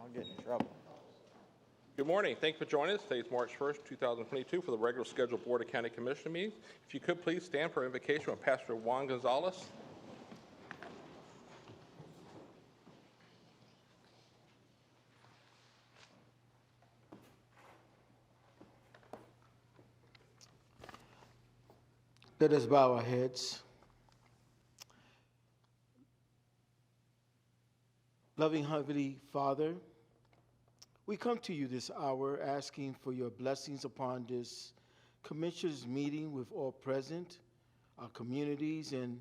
I'll get in trouble. Good morning. Thank you for joining us. Today is March 1st, 2022 for the regular scheduled Board of County Commission meeting. If you could please stand for invocation of Pastor Juan Gonzalez. Let us bow our heads. Loving Heavenly Father, we come to you this hour asking for your blessings upon this commissioners meeting with all present, our communities, and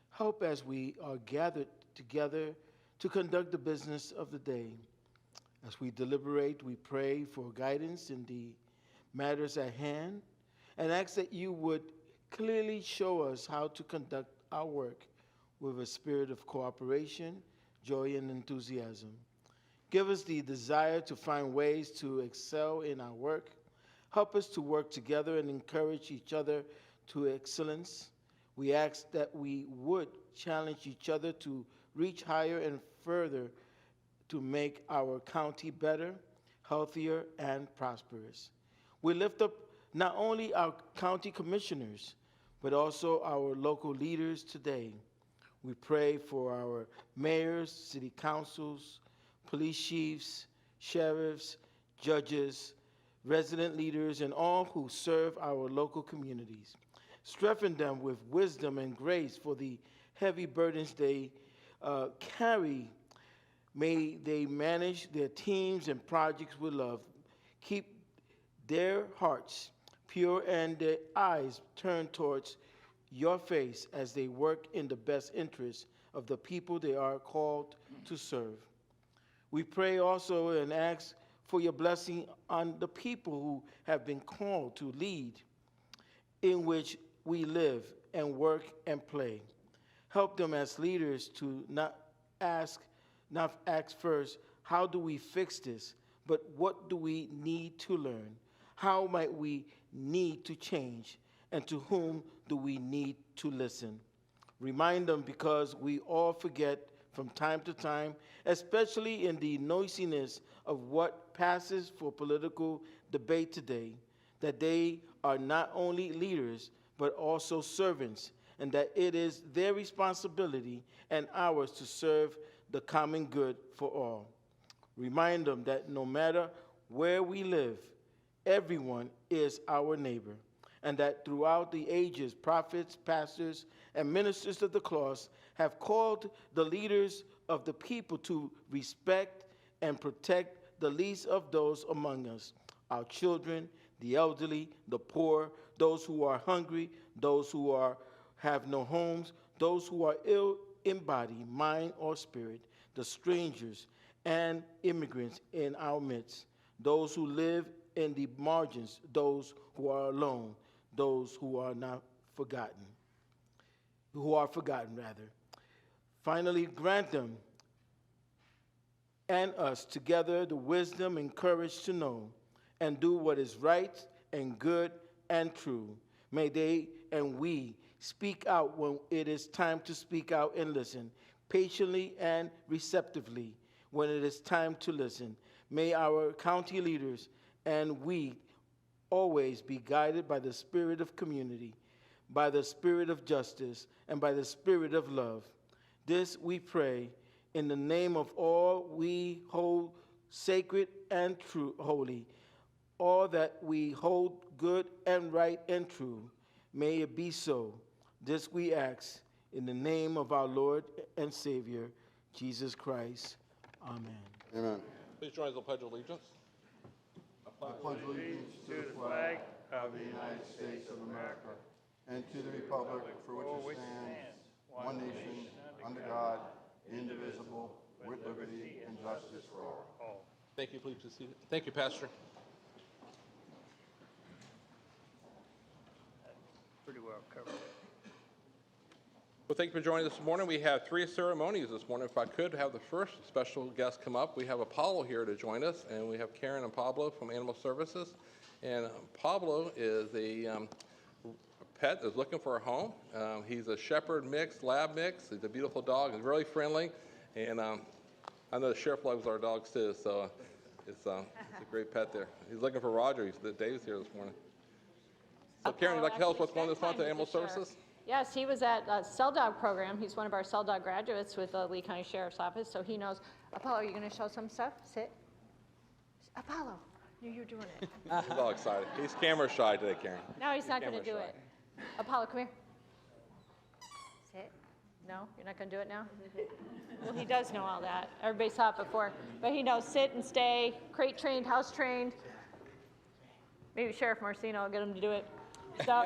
help as we are gathered together to conduct the business of the day. As we deliberate, we pray for guidance in the matters at hand and ask that you would clearly show us how to conduct our work with a spirit of cooperation, joy, and enthusiasm. Give us the desire to find ways to excel in our work. Help us to work together and encourage each other to excellence. We ask that we would challenge each other to reach higher and further to make our county better, healthier, and prosperous. We lift up not only our county commissioners, but also our local leaders today. We pray for our mayors, city councils, police chiefs, sheriffs, judges, resident leaders, and all who serve our local communities. Strengthen them with wisdom and grace for the heavy burdens they carry. May they manage their teams and projects with love. Keep their hearts pure and their eyes turned towards your face as they work in the best interest of the people they are called to serve. We pray also and ask for your blessing on the people who have been called to lead in which we live and work and play. Help them as leaders to not ask first, how do we fix this, but what do we need to learn? How might we need to change? And to whom do we need to listen? Remind them, because we all forget from time to time, especially in the noisiness of what passes for political debate today, that they are not only leaders, but also servants, and that it is their responsibility and ours to serve the common good for all. Remind them that no matter where we live, everyone is our neighbor, and that throughout the ages, prophets, pastors, and ministers of the cross have called the leaders of the people to respect and protect the least of those among us, our children, the elderly, the poor, those who are hungry, those who have no homes, those who are ill in body, mind, or spirit, the strangers and immigrants in our midst, those who live in the margins, those who are alone, those who are not forgotten, rather. Finally, grant them and us together the wisdom and courage to know and do what is right and good and true. May they and we speak out when it is time to speak out and listen, patiently and receptively when it is time to listen. May our county leaders and we always be guided by the spirit of community, by the spirit of justice, and by the spirit of love. This we pray in the name of all we hold sacred and true, holy, all that we hold good and right and true. May it be so. This we ask in the name of our Lord and Savior, Jesus Christ. Amen. Amen. Please join us in the Pledge of Allegiance. I pledge allegiance to the flag of the United States of America and to the republic for which it stands, one nation, under God, indivisible, with liberty and justice for all. Thank you. Please be seated. Thank you, Pastor. Pretty well covered. Well, thank you for joining us this morning. We have three ceremonies this morning. If I could have the first special guest come up. We have Apollo here to join us, and we have Karen and Pablo from Animal Services. And Pablo is a pet is looking for a home. He's a shepherd mix, lab mix. He's a beautiful dog. He's really friendly. And I know the sheriff loves our dogs too, so it's a great pet there. He's looking for Roger. Dave's here this morning. So Karen, you'd like to tell us what's going on this month at Animal Services? Yes, he was at Cell Dog program. He's one of our Cell Dog graduates with the Lee County Sheriff's Office, so he knows. Apollo, are you going to show some stuff? Sit. Apollo, you're doing it. He's all excited. He's camera shy today, Karen. No, he's not going to camera do shy. it. Apollo, come here. Sit. No, you're not going to do it now? Well, he does know all that. Everybody saw it before. But he knows sit and stay, crate trained, house trained. Maybe Sheriff Marcino will get him to do it. So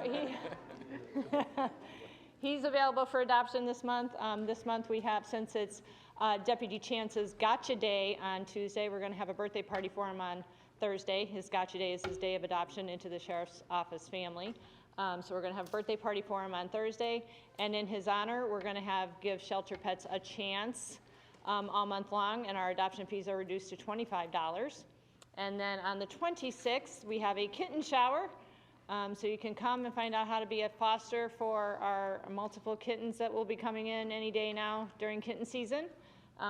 he's available for adoption this month. This month we have, since it's Deputy Chance's Gotcha Day on Tuesday, we're going to have a birthday party for him on Thursday. His Gotcha Day is his day of adoption into the Sheriff's Office family. So we're going to have a birthday party for him on Thursday. And in his honor, we're going to give Shelter Pets a chance all month long, and our adoption fees are reduced to $25. And then on the 26th, we have a kitten shower. So you can come and find out how to be a foster for our multiple kittens that will be coming in any day now during kitten season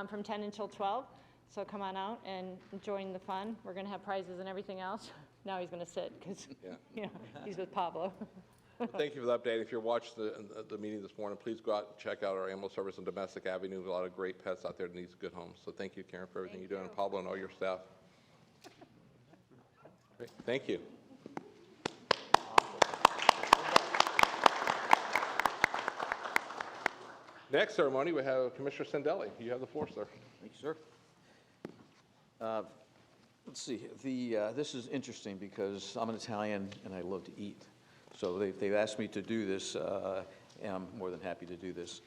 from 10 until 12. So come on out and join the fun. We're going to have prizes and everything else. Now he's going to sit because he's with Pablo. Well, thank you for the update. If you're watching the meeting this morning, please go out and check out our Animal Service on Domestic Avenue. A lot of great pets out there that need good homes. So thank you, Karen, for everything you're doing, and Pablo and all your staff. Great. Thank you. Next ceremony, we have Commissioner Sendelli. You have the floor, sir. Thank you, sir. Let's see. This is interesting because I'm an Italian and I love to eat. So they've asked me to do this, and I'm more than happy to do this.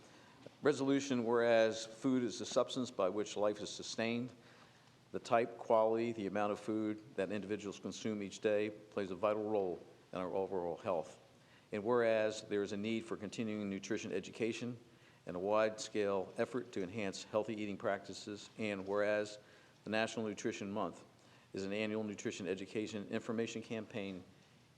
Resolution, whereas food is the substance by which life is sustained, the type, quality, the amount of food that individuals consume each day plays a vital role in our overall health. And whereas there is a need for continuing nutrition education and a wide-scale effort to enhance healthy eating practices, and whereas the National Nutrition Month is an annual nutrition education information campaign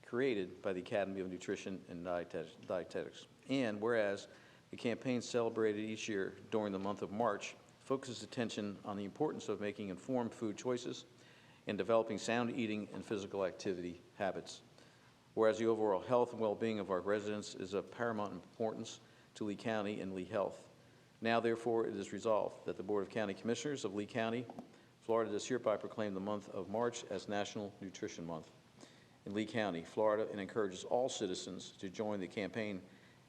created by the Academy of Nutrition and Dietetics, and whereas the campaign celebrated each year during the month of March focuses attention on the importance of making informed food choices and developing sound eating and physical activity habits, whereas the overall health and well-being of our residents is of paramount importance to Lee County and Lee Health. Now, therefore, it is resolved that the Board of County Commissioners of Lee County, Florida, does hereby proclaim the month of March as National Nutrition Month in Lee County, Florida, and encourages all citizens to join the campaign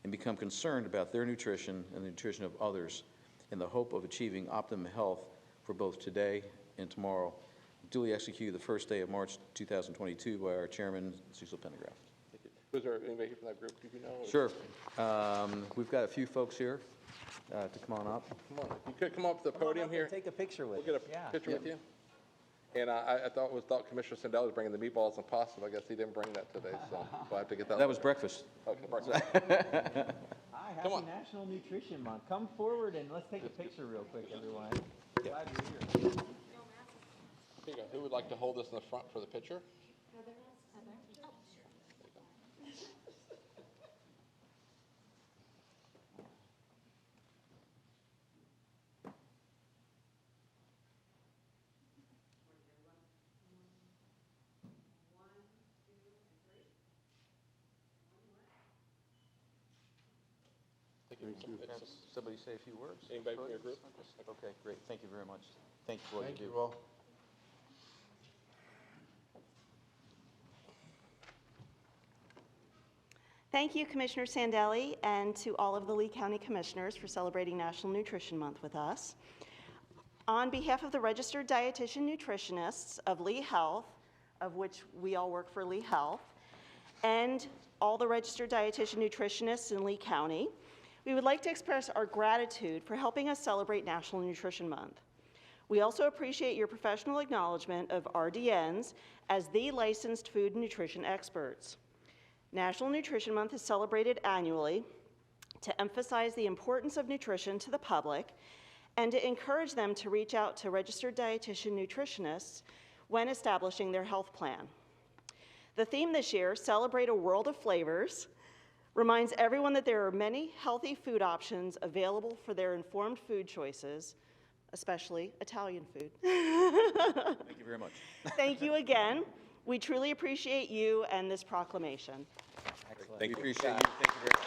and become concerned about their nutrition and the nutrition of others in the hope of achieving optimum health for both today and tomorrow. Duly executed the first day of March 2022 by our Chairman, Cecil Pendergraft. Thank you. Was there anybody here from that group? Do you know? Sure. We've got a few folks here to come on up. Come on. You could come up to the podium here. Take a picture with We'll get a picture with you. And I thought Commissioner Sendelli was bringing the meatballs and pasta, but I guess he didn't bring that today, so I have to get that. That was breakfast. Okay, breakfast. Hi, Come happy on. National Nutrition Month. Come forward and let's take a picture real quick, everyone. Glad you're here. Here you go. Who would like to hold this in the front for the picture? Somebody say a few words? Anybody from your group? Okay, great. Thank you very much. Thank you for what Thank you you do. all. Thank you, Commissioner Sandelli, and to all of the Lee County Commissioners for celebrating National Nutrition Month with us. On behalf of the registered dietitian nutritionists of Lee Health, of which we all work for Lee Health, and all the registered dietitian nutritionists in Lee County, we would like to express our gratitude for helping us celebrate National Nutrition Month. We also appreciate your professional acknowledgement of RDNs as the licensed food and nutrition experts. National Nutrition Month is celebrated annually to emphasize the importance of nutrition to the public and to encourage them to reach out to registered dietitian nutritionists when establishing their health plan. The theme this year, Celebrate a World of Flavors, reminds everyone that there are many healthy food options available for their informed food choices especially Italian food. Thank you very much. Thank you again. We truly appreciate you and this proclamation. Excellent. Thank you. Appreciate you. Thank you very much.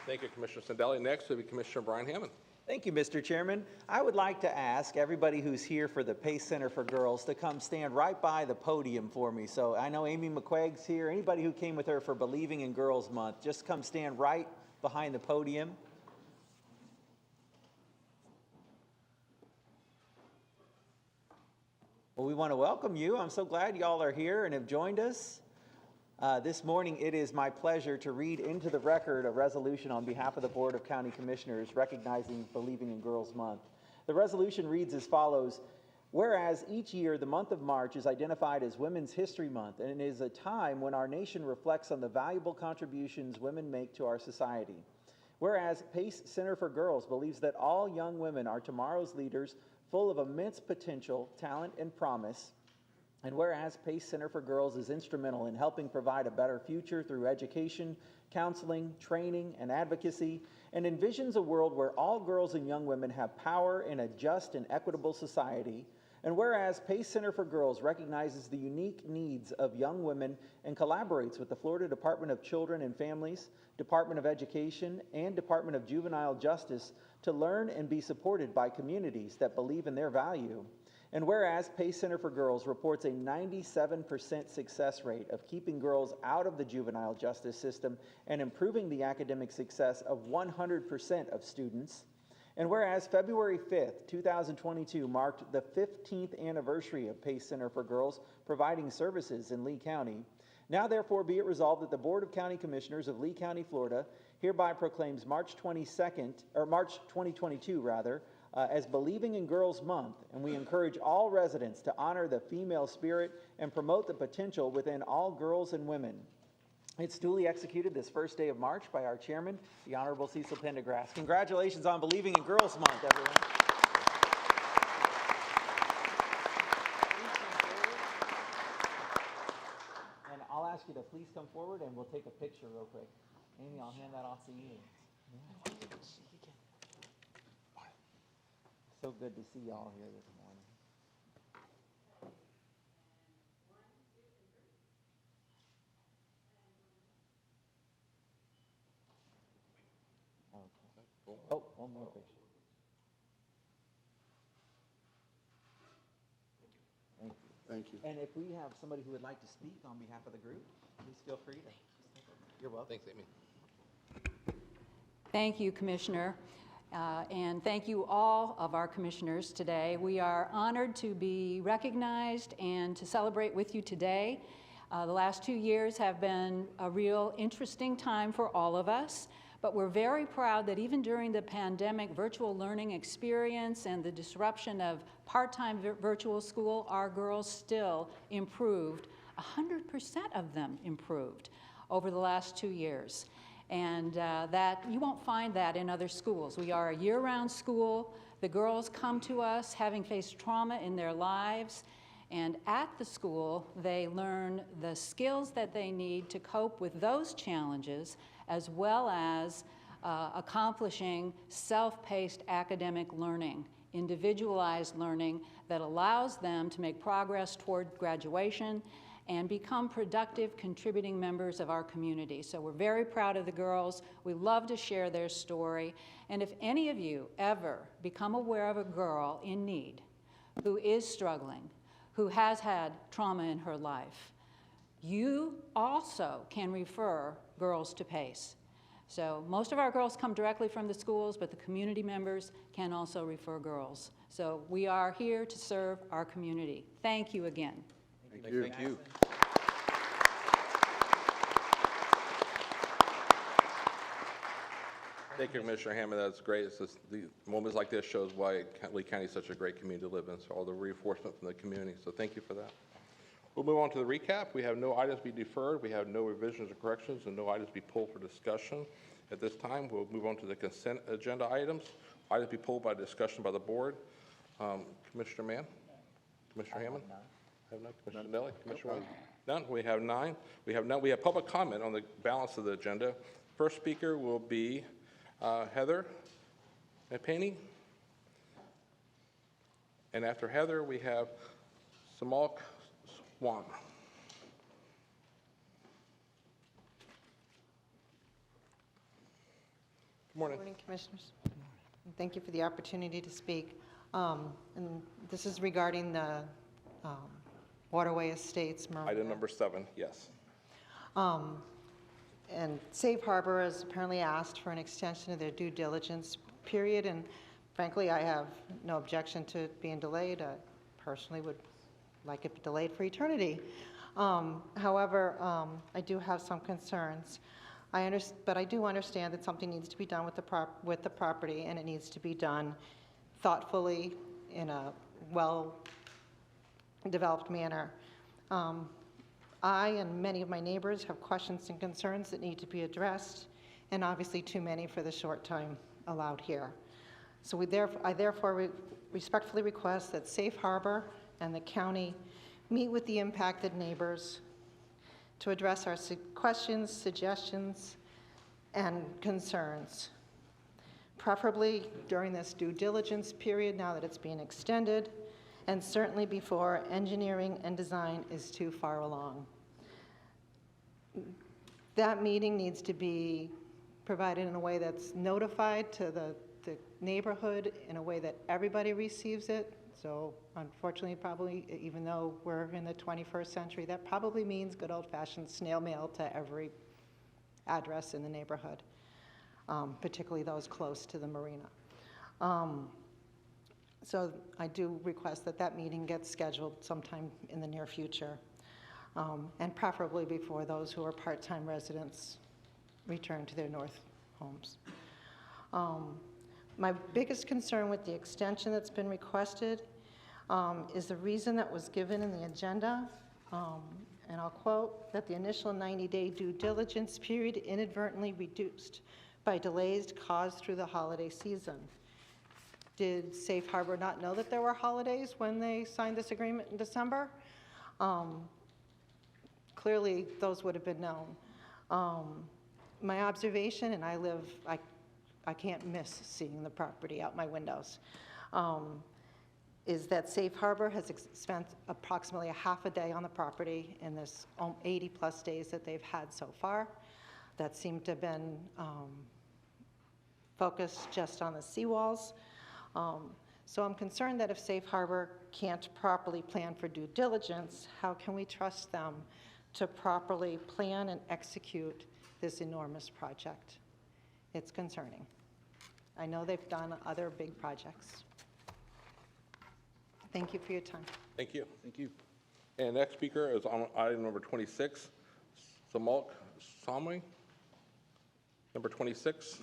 Thank you, Commissioner Sandelli. Next will be Commissioner Brian Hammond. Thank you, Mr. Chairman. I would like to ask everybody who's here for the Pace Center for Girls to come stand right by the podium for me. So I know Amy McQuaig's here. Anybody who came with her for Believing in Girls Month, just come stand right behind the podium. Well, we want to welcome you. I'm so glad y'all are here and have joined us. This morning, it is my pleasure to read into the record a resolution on behalf of the Board of County Commissioners recognizing Believing in Girls Month. The resolution reads as follows: whereas each year the month of March is identified as Women's History Month, and it is a time when our nation reflects on the valuable contributions women make to our society. Whereas Pace Center for Girls believes that all young women are tomorrow's leaders, full of immense potential, talent, and promise. And whereas Pace Center for Girls is instrumental in helping provide a better future through education, counseling, training, and advocacy, and envisions a world where all girls and young women have power in a just and equitable society. And whereas Pace Center for Girls recognizes the unique needs of young women and collaborates with the Florida Department of Children and Families, Department of Education, and Department of Juvenile Justice to learn and be supported by communities that believe in their value. And whereas Pace Center for Girls reports a 97% success rate of keeping girls out of the juvenile justice system and improving the academic success of 100% of students. And whereas February 5th, 2022 marked the 15th anniversary of Pace Center for Girls providing services in Lee County, now therefore be it resolved that the Board of County Commissioners of Lee County, Florida hereby proclaims March 2022 as Believing in Girls Month, and we encourage all residents to honor the female spirit and promote the potential within all girls and women. It's duly executed this first day of March by our chairman, the Honorable Cecil Pendergrass. Congratulations on Believing in Girls Month, everyone. And I'll ask you to please come forward and we'll take a picture real quick. Amy, I'll hand that off to you. So good to see y'all here this morning. Okay. Oh, one more picture. Thank you. Thank you. And if we have somebody who would like to speak on behalf of the group, please feel free to. You're welcome. Thanks, Amy. Thank you, Commissioner. And thank you all of our commissioners today. We are honored to be recognized and to celebrate with you today. The last 2 years have been a real interesting time for all of us, but we're very proud that even during the pandemic virtual learning experience and the disruption of part-time virtual school, our girls still improved. 100% of them improved over the last 2 years. And that you won't find that in other schools. We are a year-round school. The girls come to us having faced trauma in their lives, and at the school they learn the skills that they need to cope with those challenges, as well as accomplishing self-paced academic learning, individualized learning that allows them to make progress toward graduation and become productive, contributing members of our community. So we're very proud of the girls. We love to share their story. And if any of you ever become aware of a girl in need who is struggling, who has had trauma in her life, you also can refer girls to PACE. So most of our girls come directly from the schools, but the community members can also refer girls. So we are here to serve our community. Thank you again. Thank you. Thank you. Thank you, Commissioner Hammond. That's great. It's just, the moments like this shows why Lee County is such a great community to live in. So all the reinforcement from the community. So thank you for that. We'll move on to the recap. We have no items be deferred. We have no revisions or corrections, and no items be pulled for discussion. At this time, we'll move on to the consent agenda items. Items be pulled by discussion by the board. Commissioner Mann? Commissioner Hammond? Have none. Commissioner Nelly? Commissioner White? None. We have 9. We have none. We have public comment on the balance of the agenda. First speaker will be Heather Penny. And after Heather, we have Sidewalk Swan. Good morning. Good morning, Commissioners. And thank you for the opportunity to speak. And this is regarding the Waterway Estates Marina. Item number 7, yes. And Safe Harbor has apparently asked for an extension of their due diligence period, and frankly, I have no objection to it being delayed. I personally would like it delayed for eternity. However, I do have some concerns. But I do understand that something needs to be done with the property, and it needs to be done thoughtfully in a well-developed manner. I and many of my neighbors have questions and concerns that need to be addressed, and obviously too many for the short time allowed here. So I therefore respectfully request that Safe Harbor and the county meet with the impacted neighbors to address our questions, suggestions, and concerns, preferably during this due diligence period now that it's being extended, and certainly before engineering and design is too far along. That meeting needs to be provided in a way that's notified to the neighborhood in a way that everybody receives it. So unfortunately, probably, even though we're in the 21st century, that probably means good old-fashioned snail mail to every address in the neighborhood, particularly those close to the marina. So I do request that that meeting gets scheduled sometime in the near future, and preferably before those who are part-time residents return to their north homes. My biggest concern with the extension that's been requested is the reason that was given in the agenda, and I'll quote, that the initial 90-day due diligence period inadvertently reduced by delays caused through the holiday season. Did Safe Harbor not know that there were holidays when they signed this agreement in December? Clearly, those would have been known. My observation, and I can't miss seeing the property out my windows, is that Safe Harbor has spent approximately a half a day on the property in this 80-plus days that they've had so far. That seemed to have been focused just on the seawalls. So I'm concerned that if Safe Harbor can't properly plan for due diligence, how can we trust them to properly plan and execute this enormous project? It's concerning. I know they've done other big projects. Thank you for your time. Thank you. Thank you. And next speaker is on item number 26, Sidewalk Swan. Number 26.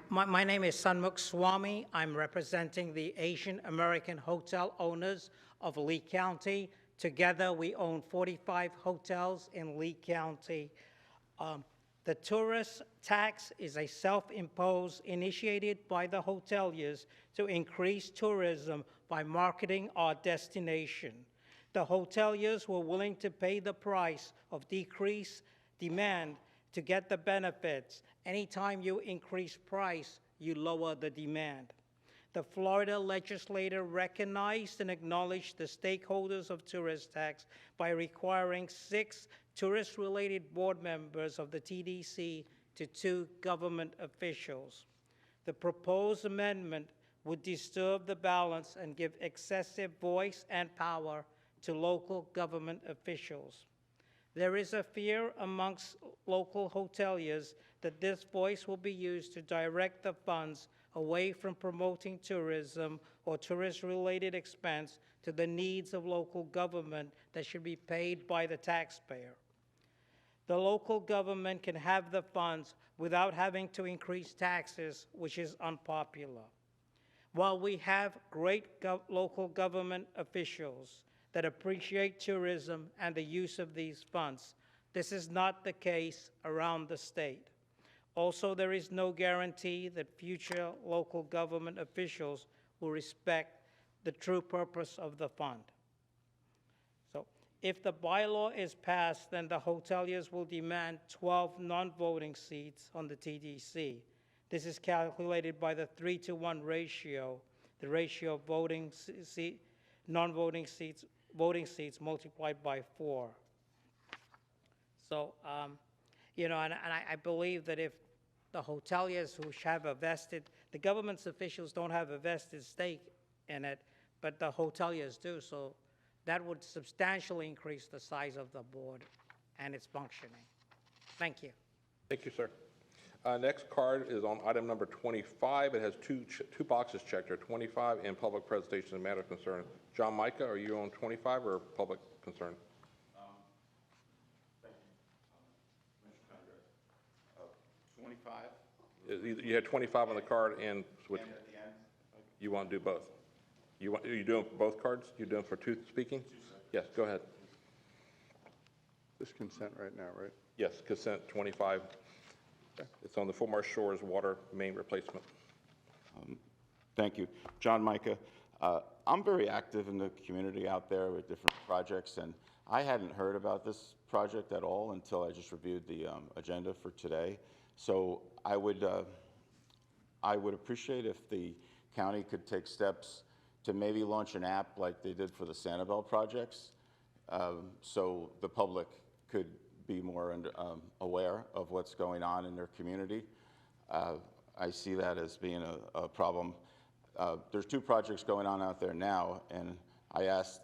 My name is Sanmukh Swami. I'm representing the Asian American hotel owners of Lee County. Together, we own 45 hotels in Lee County. The tourist tax is a self-imposed initiated by the hoteliers to increase tourism by marketing our destination. The hoteliers were willing to pay the price of decreased demand to get the benefits. Anytime you increase price, you lower the demand. The Florida legislature recognized and acknowledged the stakeholders of tourist tax by requiring 6 tourist-related board members of the TDC to 2 government officials. The proposed amendment would disturb the balance and give excessive voice and power to local government officials. There is a fear amongst local hoteliers that this voice will be used to direct the funds away from promoting tourism or tourist-related expense to the needs of local government that should be paid by the taxpayer. The local government can have the funds without having to increase taxes, which is unpopular. While we have great local government officials that appreciate tourism and the use of these funds, this is not the case around the state. Also, there is no guarantee that future local government officials will respect the true purpose of the fund. So, if the bylaw is passed, then the hoteliers will demand 12 non-voting seats on the TDC. This is calculated by the 3-to-1 ratio, the ratio of non-voting seats, voting seats multiplied by 4. So, you know, and I believe that if the hoteliers who have a vested, the government's officials don't have a vested stake in it, but the hoteliers do, so that would substantially increase the size of the board and its functioning. Thank you. Thank you, sir. Next card is on item number 25. It has two boxes checked here, 25 and public presentation and matter of concern. John Micah, are you on 25 or public concern? Thank you. 25? You had 25 on the card and switch. And at the end? You want to do both? Are you doing both cards? You doing for two speaking? Yes, go ahead. This consent right now, right? Yes, consent 25. It's on the Fort Myers Shores water main replacement. Thank you. John Micah. I'm very active in the community out there with different projects, and I hadn't heard about this project at all until I just reviewed the agenda for today. So I would appreciate if the county could take steps to maybe launch an app like they did for the Sanibel projects, so the public could be more aware of what's going on in their community. I see that as being a problem. There's 2 projects going on out there now, and I asked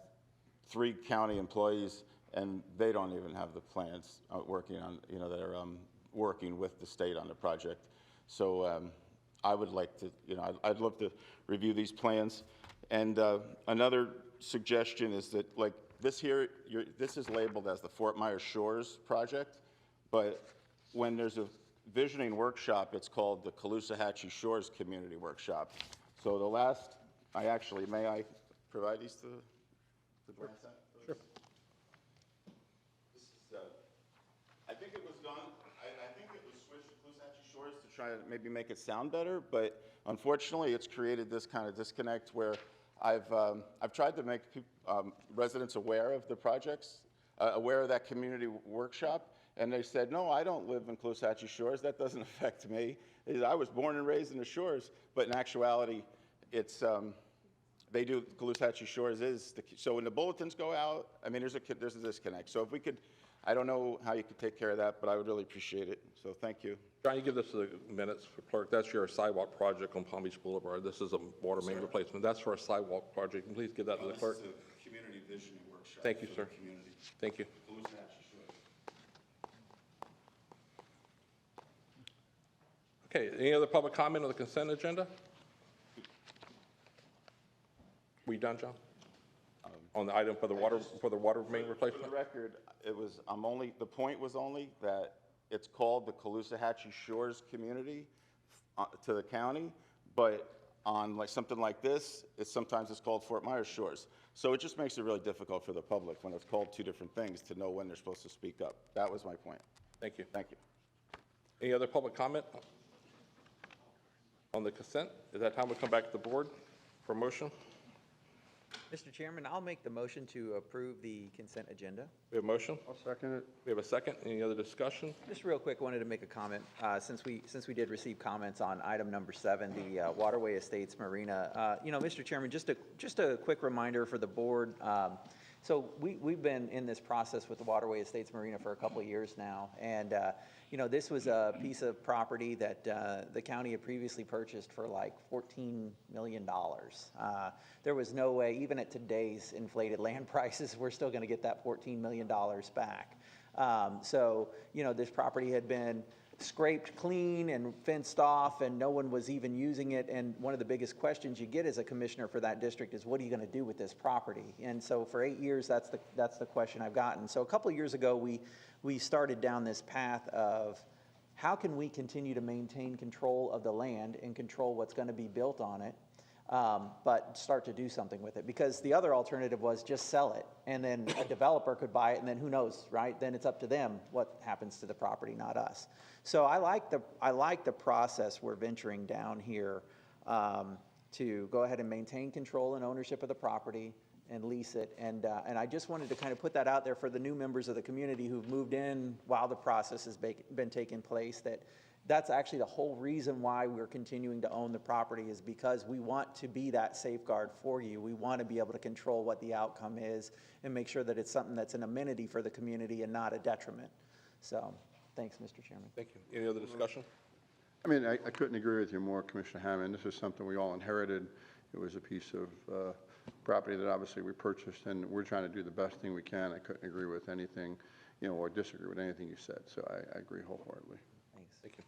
3 county employees, and they don't even have the plans working on, you know, they're working with the state on the project. So I would like to, you know, I'd love to review these plans. And another suggestion is that, like, this here, this is labeled as the Fort Myers Shores project, but when there's a visioning workshop, it's called the Caloosahatchee Shores Community Workshop. So the last, may I provide these to the board? Sure. This is, I think it was done, I think it was switched to Caloosahatchee Shores to try to maybe make it sound better, but unfortunately it's created this kind of disconnect where I've tried to make residents aware of the projects, aware of that community workshop, and they said, no, I don't live in Caloosahatchee Shores. That doesn't affect me. I was born and raised in the Shores, but in actuality, it's they do. Caloosahatchee Shores is so when the bulletins go out, I mean, there's a disconnect. So if we could, I don't know how you could take care of that, but I would really appreciate it. So thank you. John, you give this the minutes for clerk. That's your sidewalk project on Palm Beach Boulevard. This is a water main replacement. That's for a sidewalk project. And please give that to the clerk. This is a community visioning workshop. Thank you, for sir. the community. Thank you. Caloosahatchee Shores. Okay, any other public comment on the consent agenda? We done, John? On the item for the water main For replacement? the record, the point was only that it's called the Caloosahatchee Shores Community to the county, but on like something like this, sometimes it's called Fort Myers Shores. So it just makes it really difficult for the public when it's called 2 different things to know when they're supposed to speak up. That was my point. Thank you. Thank you. Any other public comment on the consent? Is that time we come back to the board for a motion? Mr. Chairman, I'll make the motion to approve the consent agenda. We have a motion? I'll second it. We have a second. Any other discussion? Just real quick, wanted to make a comment. Since we did receive comments on item number 7, the Waterway Estates Marina. You know, Mr. Chairman, just a quick reminder for the board. So we've been in this process with the Waterway Estates Marina for a couple of years now, and you know, this was a piece of property that the county had previously purchased for like $14 million. There was no way, even at today's inflated land prices, we're still going to get that $14 million back. So, you know, this property had been scraped clean and fenced off, and no one was even using it. And one of the biggest questions you get as a commissioner for that district is, what are you going to do with this property? And so for 8 years, that's the question I've gotten. So a couple of years ago, we started down this path of how can we continue to maintain control of the land and control what's going to be built on it, but start to do something with it. Because the other alternative was just sell it, and then a developer could buy it, and then who knows, right? Then it's up to them what happens to the property, not us. So I like the process we're venturing down here, to go ahead and maintain control and ownership of the property and lease it. And I just wanted to kind of put that out there for the new members of the community who've moved in while the process has been taking place, that's actually the whole reason why we're continuing to own the property, is because we want to be that safeguard for you. We want to be able to control what the outcome is and make sure that it's something that's an amenity for the community and not a detriment. So, thanks, Mr. Chairman. Thank you. Any other discussion? I mean, I couldn't agree with you more, Commissioner Hammond. This is something we all inherited. It was a piece of property that obviously we purchased, and we're trying to do the best thing we can. I couldn't agree with anything, or disagree with anything you said, so I agree wholeheartedly. Thanks. Thank you.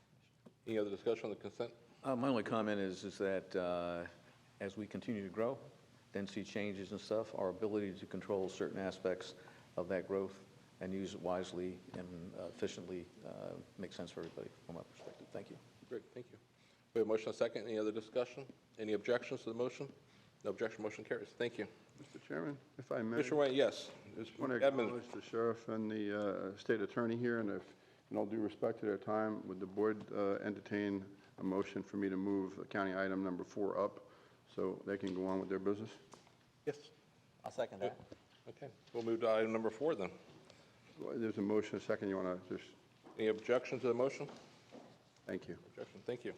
Any other discussion on the consent? My only comment is that as we continue to grow, density changes and stuff, our ability to control certain aspects of that growth and use it wisely and efficiently makes sense for everybody from my perspective. Thank you. Great, thank you. We have a motion and a second. Any other discussion? Any objections to the motion? No objection, motion carries. Thank you. Mr. Chairman, if I may. Mr. Wayne, yes. I want to acknowledge the sheriff and the state attorney here, and if, in all due respect to their time, would the board entertain a motion for me to move county item number 4 up so they can go on with their business? Yes. I'll second that. Okay, we'll move to item number 4 then. Well, there's a motion, a second. You want to just, Any objection to the motion? thank you. Objection, thank you.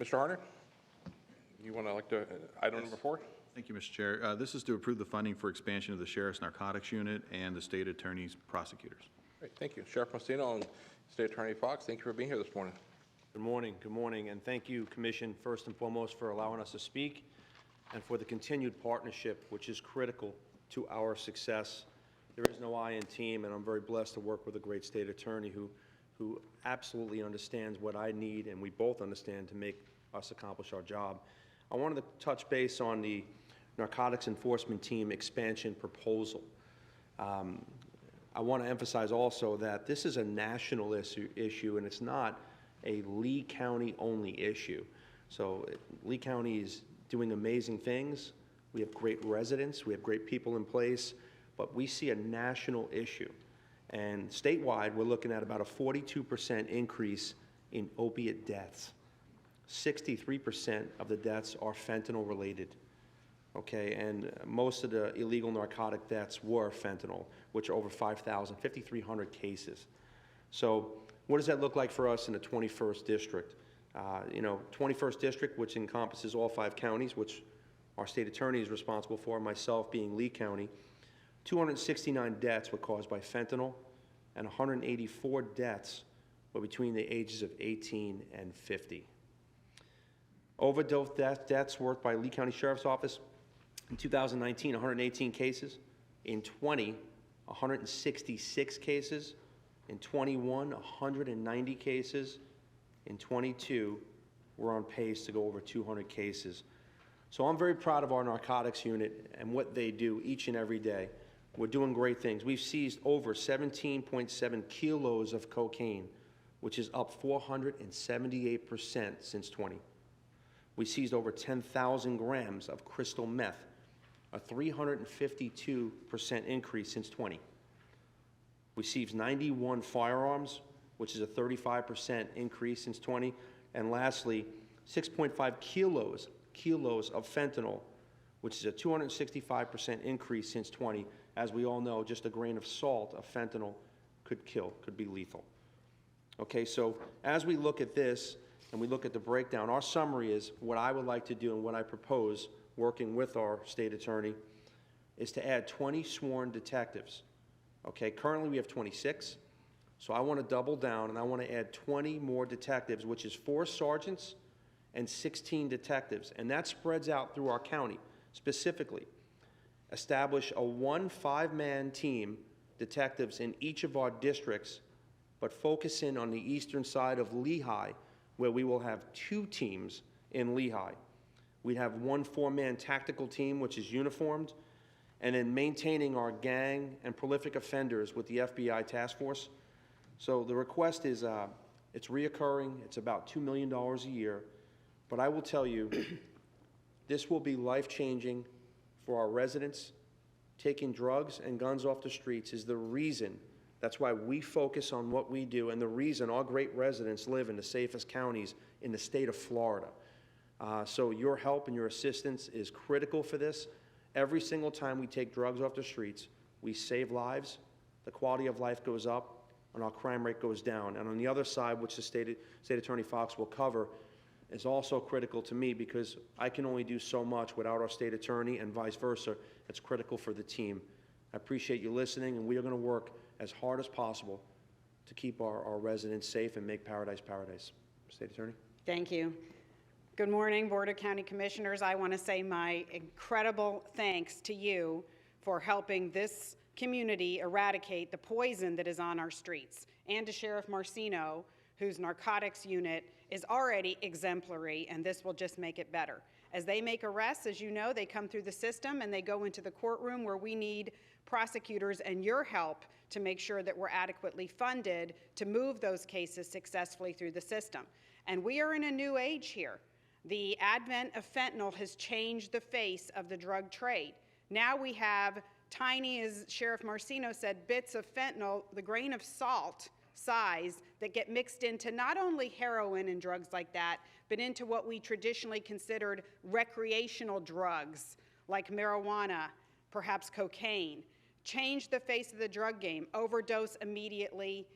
Mr. Harner, you want to item number 4? Thank you, Mr. Chair. This is to approve the funding for expansion of the Sheriff's Narcotics Unit and the State Attorney's prosecutors. Great, thank you. Sheriff Messina and State Attorney Fox, thank you for being here this morning. Good morning, and thank you, Commission, first and foremost, for allowing us to speak and for the continued partnership, which is critical to our success. There is no I in team, and I'm very blessed to work with a great state attorney who absolutely understands what I need, and we both understand, to make us accomplish our job. I wanted to touch base on the Narcotics Enforcement Team expansion proposal. I want to emphasize also that this is a national issue, and it's not a Lee County only issue. So Lee County is doing amazing things. We have great residents, we have great people in place, but we see a national issue. And statewide, we're looking at about a 42% increase in opiate deaths. 63% of the deaths are fentanyl related. Okay, and most of the illegal narcotic deaths were fentanyl, which are over 5,300 cases. So what does that look like for us in the 21st District? 21st District, which encompasses all 5 counties, which our state attorney is responsible for, myself being Lee County, 269 deaths were caused by fentanyl, and 184 deaths were between the ages of 18 and 50. Overdose deaths worked by Lee County Sheriff's Office in 2019, 118 cases. In 20, 166 cases. In 21, 190 cases. In 22, we're on pace to go over 200 cases. So I'm very proud of our narcotics unit and what they do each and every day. We're doing great things. We've seized over 17.7 kilos of cocaine, which is up 478% since 20. We seized over 10,000 grams of crystal meth, a 352% increase since 20. We seized 91 firearms, which is a 35% increase since 20. And lastly, 6.5 kilos of fentanyl, which is a 265% increase since 20. As we all know, just a grain of salt of fentanyl could kill, could be lethal. Okay, so as we look at this and we look at the breakdown, our summary is what I would like to do and what I propose, working with our state attorney, is to add 20 sworn detectives. Okay, currently we have 26, so I want to double down and I want to add 20 more detectives, which is 4 sergeants and 16 detectives, and that spreads out through our county. Specifically, establish a 1 5-man team, detectives in each of our districts, but focus in on the eastern side of Lehigh, where we will have 2 teams in Lehigh. We'd have 1 4-man tactical team, which is uniformed, and then maintaining our gang and prolific offenders with the FBI task force. So the request is It's reoccurring. It's about $2 million a year. But I will tell you, this will be life-changing for our residents. Taking drugs and guns off the streets is the reason. That's why we focus on what we do, and the reason our great residents live in the safest counties in the state of Florida. So your help and your assistance is critical for this. Every single time we take drugs off the streets, we save lives, the quality of life goes up, and our crime rate goes down. And on the other side, which the State Attorney Fox will cover, is also critical to me because I can only do so much without our state attorney and vice versa. It's critical for the team. I appreciate you listening, and we are going to work as hard as possible to keep our residents safe and make paradise paradise. State Attorney? Thank you. Good morning, Board of County Commissioners. I want to say my incredible thanks to you for helping this community eradicate the poison that is on our streets, and to Sheriff Marcino, whose narcotics unit is already exemplary, and this will just make it better. As they make arrests, as you know, they come through the system and they go into the courtroom where we need prosecutors and your help to make sure that we're adequately funded to move those cases successfully through the system. And we are in a new age here. The advent of fentanyl has changed the face of the drug trade. Now we have tiny, as Sheriff Marcino said, bits of fentanyl, the grain of salt size, that get mixed into not only heroin and drugs like that, but into what we traditionally considered recreational drugs like marijuana, perhaps cocaine. Change the face of the drug game. Overdose immediately,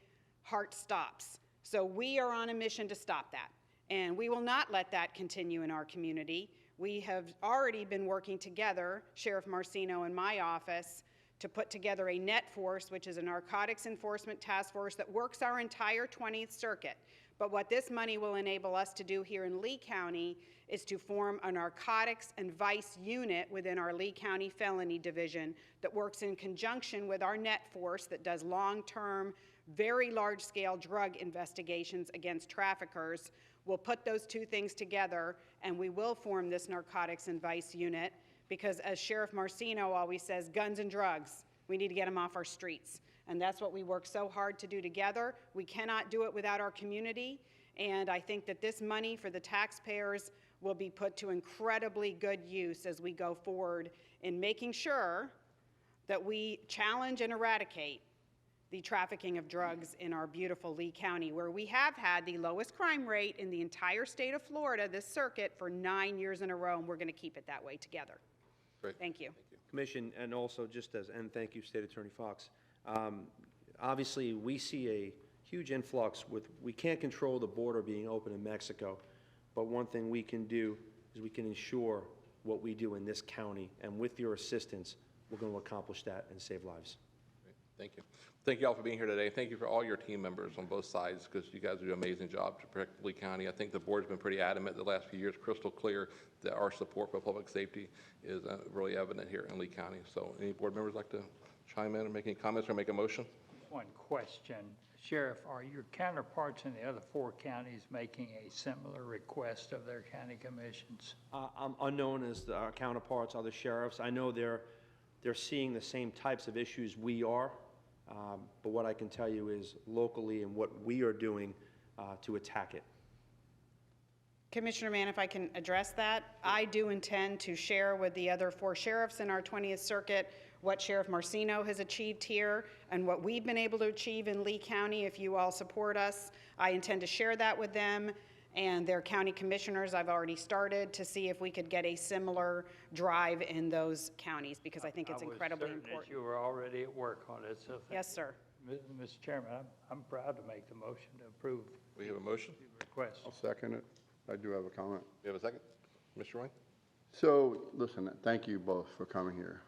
heart stops. So we are on a mission to stop that. And we will not let that continue in our community. We have already been working together, Sheriff Marcino and my office, to put together a net force, which is a narcotics enforcement task force that works our entire 20th Circuit. But what this money will enable us to do here in Lee County is to form a narcotics and vice unit within our Lee County Felony Division that works in conjunction with our net force that does long-term, very large-scale drug investigations against traffickers. We'll put those two things together, and we will form this narcotics and vice unit because, as Sheriff Marcino always says, guns and drugs, we need to get them off our streets. And that's what we work so hard to do together. We cannot do it without our community, and I think that this money for the taxpayers will be put to incredibly good use as we go forward in making sure that we challenge and eradicate the trafficking of drugs in our beautiful Lee County, where we have had the lowest crime rate in the entire state of Florida, this circuit, for 9 years in a row, and we're going to keep it that way together. Great. Thank you. Commission, and also and thank you, State Attorney Fox. Obviously, we see a huge influx we can't control the border being open in Mexico, but one thing we can do is we can ensure what we do in this county, and with your assistance, we're going to accomplish that and save lives. Great. Thank you. Thank you all for being here today. Thank you for all your team members on both sides, because you guys do an amazing job to protect Lee County. I think the board's been pretty adamant the last few years, crystal clear, that our support for public safety is really evident here in Lee County. So any board members like to chime in and make any comments or make a motion? One question. Sheriff, are your counterparts in the other 4 counties making a similar request of their county commissions? I'm unknown as our counterparts, other sheriffs. I know they're seeing the same types of issues we are, but what I can tell you is locally and what we are doing to attack it. Commissioner Mann, if I can address that, I do intend to share with the other 4 sheriffs in our 20th Circuit what Sheriff Marcino has achieved here and what we've been able to achieve in Lee County if you all support us. I intend to share that with them and their county commissioners. I've already started to see if we could get a similar drive in those counties because I think it's incredibly important. You were already at work on it, so yes, sir. Mr. Chairman, I'm proud to make the motion to approve. We have a motion? The request. I'll second it. I do have a comment. We have a second? Mr. Roy? So, listen, thank you both for coming here.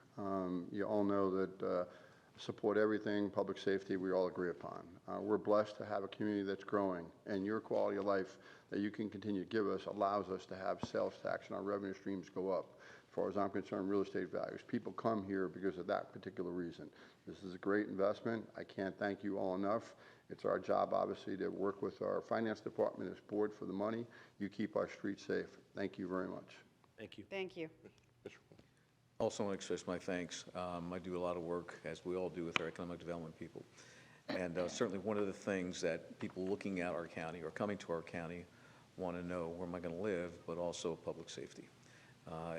You all know that support everything, public safety, we all agree upon. We're blessed to have a community that's growing, and your quality of life that you can continue to give us allows us to have sales tax and our revenue streams go up. As far as I'm concerned, real estate values. People come here because of that particular reason. This is a great investment. I can't thank you all enough. It's our job, obviously, to work with our finance department, this board for the money. You keep our streets safe. Thank you very much. Thank you. Thank you. Also want to express my thanks. I do a lot of work, as we all do, with our economic development people. And certainly one of the things that people looking at our county or coming to our county want to know, where am I going to live, but also public safety.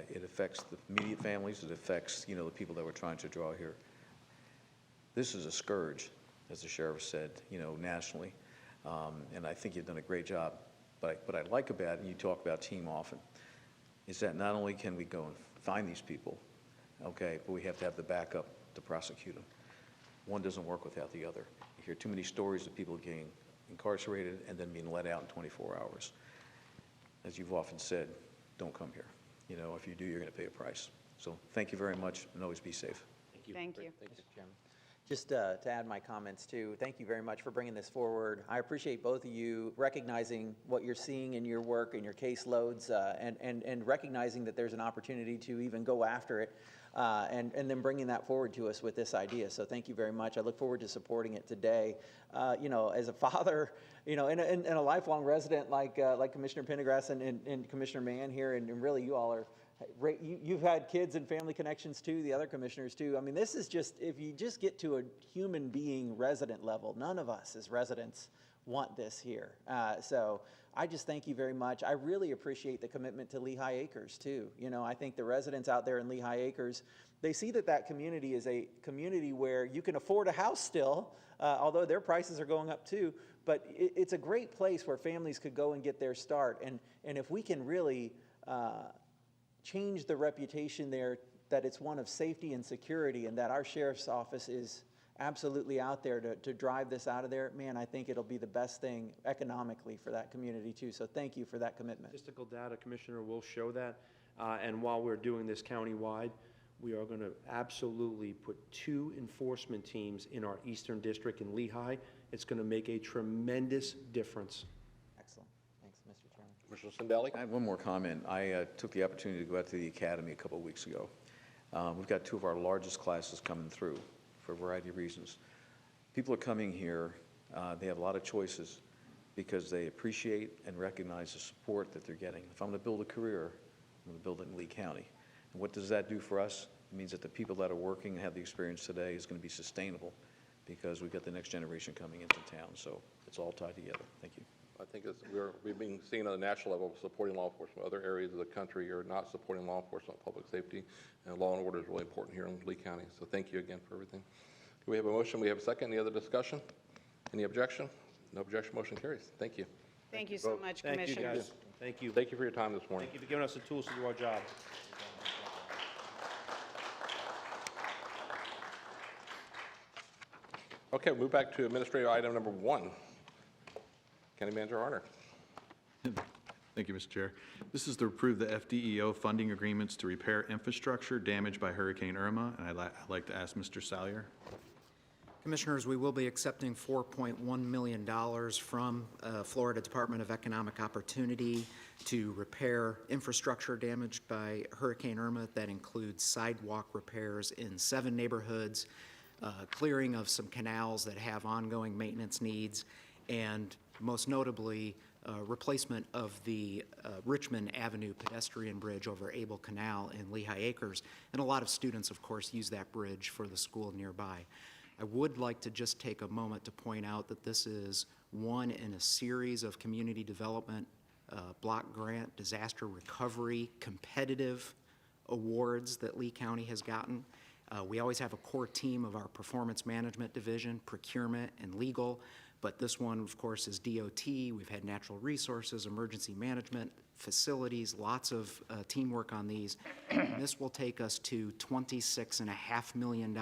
It affects the immediate families. It affects, the people that we're trying to draw here. This is a scourge, as the sheriff said, nationally. And I think you've done a great job. But what I like about it, and you talk about team often, is that not only can we go and find these people, okay, but we have to have the backup to prosecute them. One doesn't work without the other. You hear too many stories of people getting incarcerated and then being let out in 24 hours. As you've often said, don't come here. If you do, you're going to pay a price. So thank you very much, and always be safe. Thank you. Thank you. Mr. Chairman. Just to add my comments too, thank you very much for bringing this forward. I appreciate both of you recognizing what you're seeing in your work and your caseloads, and recognizing that there's an opportunity to even go after it, and then bringing that forward to us with this idea. So thank you very much. I look forward to supporting it today. As a father, and a lifelong resident like Commissioner Pendergrass and Commissioner Mann here, and really you all are. You've had kids and family connections too, the other commissioners too. I mean, this is just, if you just get to a human being resident level, none of us as residents want this here. So I just thank you very much. I really appreciate the commitment to Lehigh Acres too. I think the residents out there in Lehigh Acres, they see that community is a community where you can afford a house still, although their prices are going up too. But it's a great place where families could go and get their start. And if we can really change the reputation there, that it's one of safety and security, and that our sheriff's office is absolutely out there to drive this out of there, man, I think it'll be the best thing economically for that community too. So thank you for that commitment. Statistical data, Commissioner, will show that. And while we're doing this countywide, we are going to absolutely put 2 enforcement teams in our Eastern District in Lehigh. It's going to make a tremendous difference. Excellent. Thanks, Mr. Chairman. Commissioner Sindelli? I have one more comment. I took the opportunity to go out to the academy a couple of weeks ago. We've got 2 of our largest classes coming through for a variety of reasons. People are coming here, they have a lot of choices because they appreciate and recognize the support that they're getting. If I'm going to build a career, I'm going to build it in Lee County. And what does that do for us? It means that the people that are working and have the experience today is going to be sustainable because we've got the next generation coming into town. So it's all tied together. Thank you. I think we're being seen on a national level supporting law enforcement. Other areas of the country are not supporting law enforcement, public safety, and law and order is really important here in Lee County. So thank you again for everything. Do we have a motion? We have a second. Any other discussion? Any objection? No objection. Motion carries. Thank you. Thank you so much, Thank you, Commissioners. guys. Thank you. Thank you for your time this morning. Thank you for giving us the tools to do our job. Okay, we'll move back to administrative item number 1. County Manager Harner. Thank you, Mr. Chair. This is to approve the FDEO funding agreements to repair infrastructure damaged by Hurricane Irma, and I'd like to ask Mr. Salyer. Commissioners, we will be accepting $4.1 million from Florida Department of Economic Opportunity to repair infrastructure damaged by Hurricane Irma. That includes sidewalk repairs in 7 neighborhoods, clearing of some canals that have ongoing maintenance needs, and most notably, replacement of the Richmond Avenue pedestrian bridge over Able Canal in Lehigh Acres. And a lot of students, of course, use that bridge for the school nearby. I would like to just take a moment to point out that this is one in a series of community development block grant disaster recovery competitive awards that Lee County has gotten. We always have a core team of our performance management division, procurement, and legal, but this one, of course, is DOT. We've had natural resources, emergency management, facilities, lots of teamwork on these. And this will take us to $26.5 million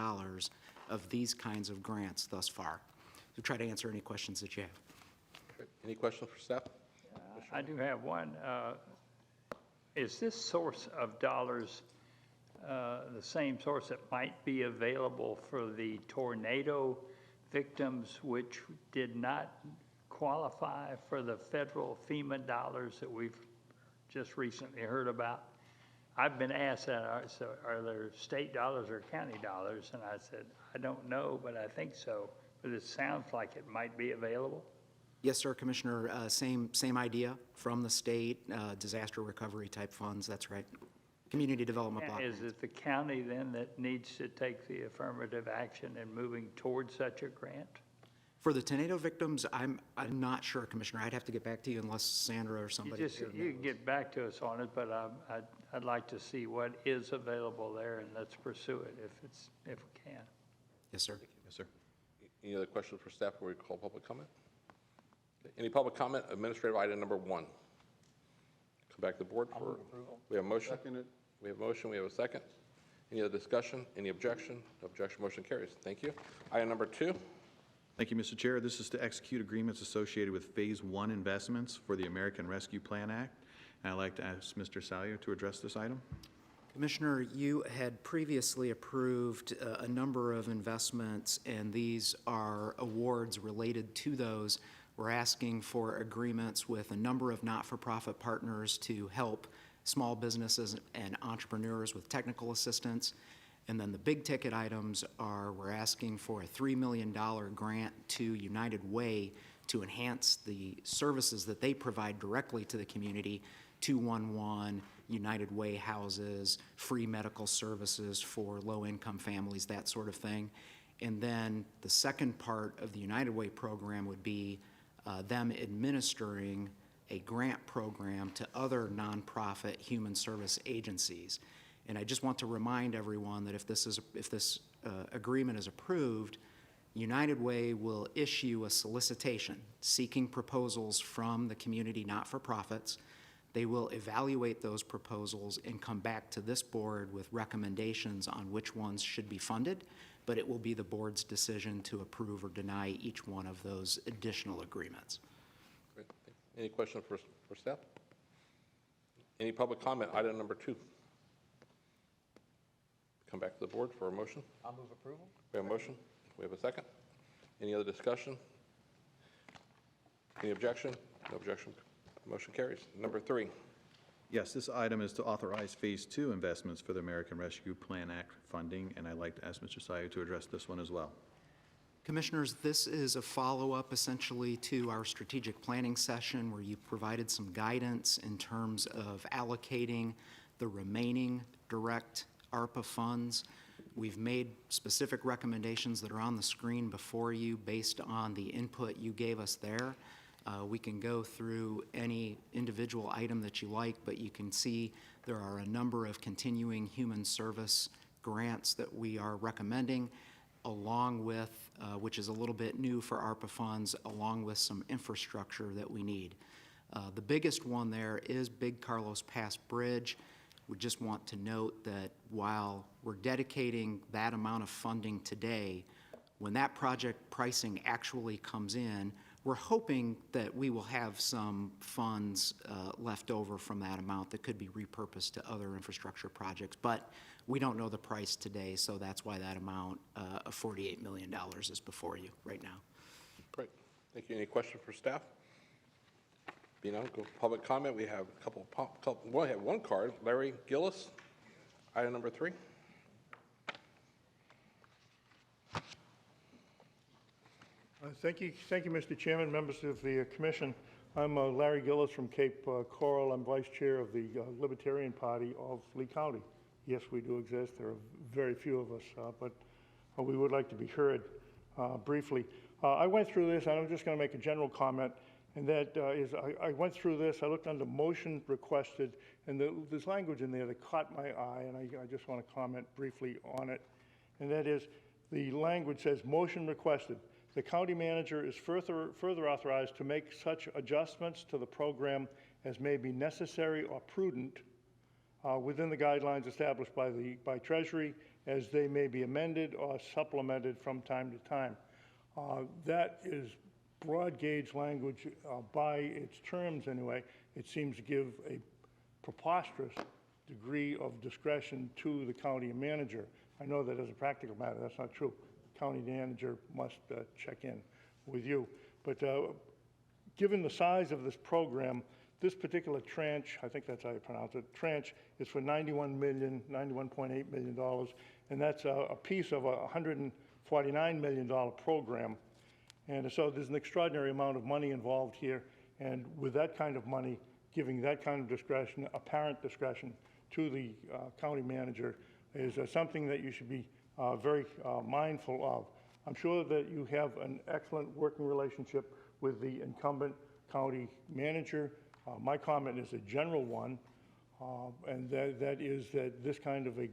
of these kinds of grants thus far. So try to answer any questions that you have. Okay. Any questions for staff? I do have one. Is this source of dollars the same source that might be available for the tornado victims which did not qualify for the federal FEMA dollars that we've just recently heard about? I've been asked that, so are there state dollars or county dollars? And I said, I don't know, but I think so. But it sounds like it might be available. Yes, sir, Commissioner. Same idea from the state, disaster recovery type funds. That's right. Community development block. Is it the county then that needs to take the affirmative action in moving towards such a grant? For the tornado victims, I'm not sure, Commissioner. I'd have to get back to you unless Sandra or somebody. You can get back to us on it, but I'd like to see what is available there, and let's pursue it if we can. Yes, sir. Yes, sir. Any other questions for staff before we call public comment? Any public comment? Administrative item number 1. Come back to the board for. We have a motion. Second it. We have a motion. We have a second. Any other discussion? Any objection? No objection. Motion carries. Thank you. Item number 2. Thank you, Mr. Chair. This is to execute agreements associated with Phase 1 investments for the American Rescue Plan Act. And I'd like to ask Mr. Salyer to address this item. Commissioner, you had previously approved a number of investments, and these are awards related to those. We're asking for agreements with a number of not-for-profit partners to help small businesses and entrepreneurs with technical assistance. And then the big ticket items are we're asking for a $3 million grant to United Way to enhance the services that they provide directly to the community, 211, United Way houses, free medical services for low-income families, that sort of thing. And then the second part of the United Way program would be them administering a grant program to other nonprofit human service agencies. And I just want to remind everyone that if this agreement is approved, United Way will issue a solicitation seeking proposals from the community not-for-profits. They will evaluate those proposals and come back to this board with recommendations on which ones should be funded, but it will be the board's decision to approve or deny each one of those additional agreements. Great. Any questions for staff? Any public comment? Item number 2. Come back to the board for a motion. I'll move approval. We have a motion. We have a second. Any other discussion? Any objection? No objection. Motion carries. Number 3. Yes, this item is to authorize Phase 2 investments for the American Rescue Plan Act funding, and I'd like to ask Mr. Salyer to address this one as well. Commissioners, this is a follow-up essentially to our strategic planning session where you provided some guidance in terms of allocating the remaining direct ARPA funds. We've made specific recommendations that are on the screen before you based on the input you gave us there. We can go through any individual item that you like, but you can see there are a number of continuing human service grants that we are recommending, along with, which is a little bit new for ARPA funds, along with some infrastructure that we need. The biggest one there is Big Carlos Pass Bridge. We just want to note that while we're dedicating that amount of funding today, when that project pricing actually comes in, we're hoping that we will have some funds left over from that amount that could be repurposed to other infrastructure projects. But we don't know the price today, so that's why that amount of $48 million is before you right now. Great. Thank you. Any questions for staff? Being on public comment, we have we have one card. Larry Gillis, item number 3. Thank you, Mr. Chairman, members of the commission. I'm Larry Gillis from Cape Coral. I'm vice chair of the Libertarian Party of Lee County. Yes, we do exist. There are very few of us, but we would like to be heard briefly. I went through this, and I'm just going to make a general comment, and that is I went through this. I looked under motion requested, and there's language in there that caught my eye, and I just want to comment briefly on it. And that is, the language says, motion requested. The county manager is further authorized to make such adjustments to the program as may be necessary or prudent within the guidelines established by Treasury, as they may be amended or supplemented from time to time. That is broad gauge language by its terms anyway. It seems to give a preposterous degree of discretion to the county manager. I know that as a practical matter, that's not true. County manager must check in with you. But given the size of this program, this particular tranche, I think that's how you pronounce it, tranche is for $91.8 million, and that's a piece of a $149 million program. And so there's an extraordinary amount of money involved here, and with that kind of money, giving that kind of discretion, apparent discretion to the county manager is something that you should be very mindful of. I'm sure that you have an excellent working relationship with the incumbent county manager. My comment is a general one, and that is that this kind of a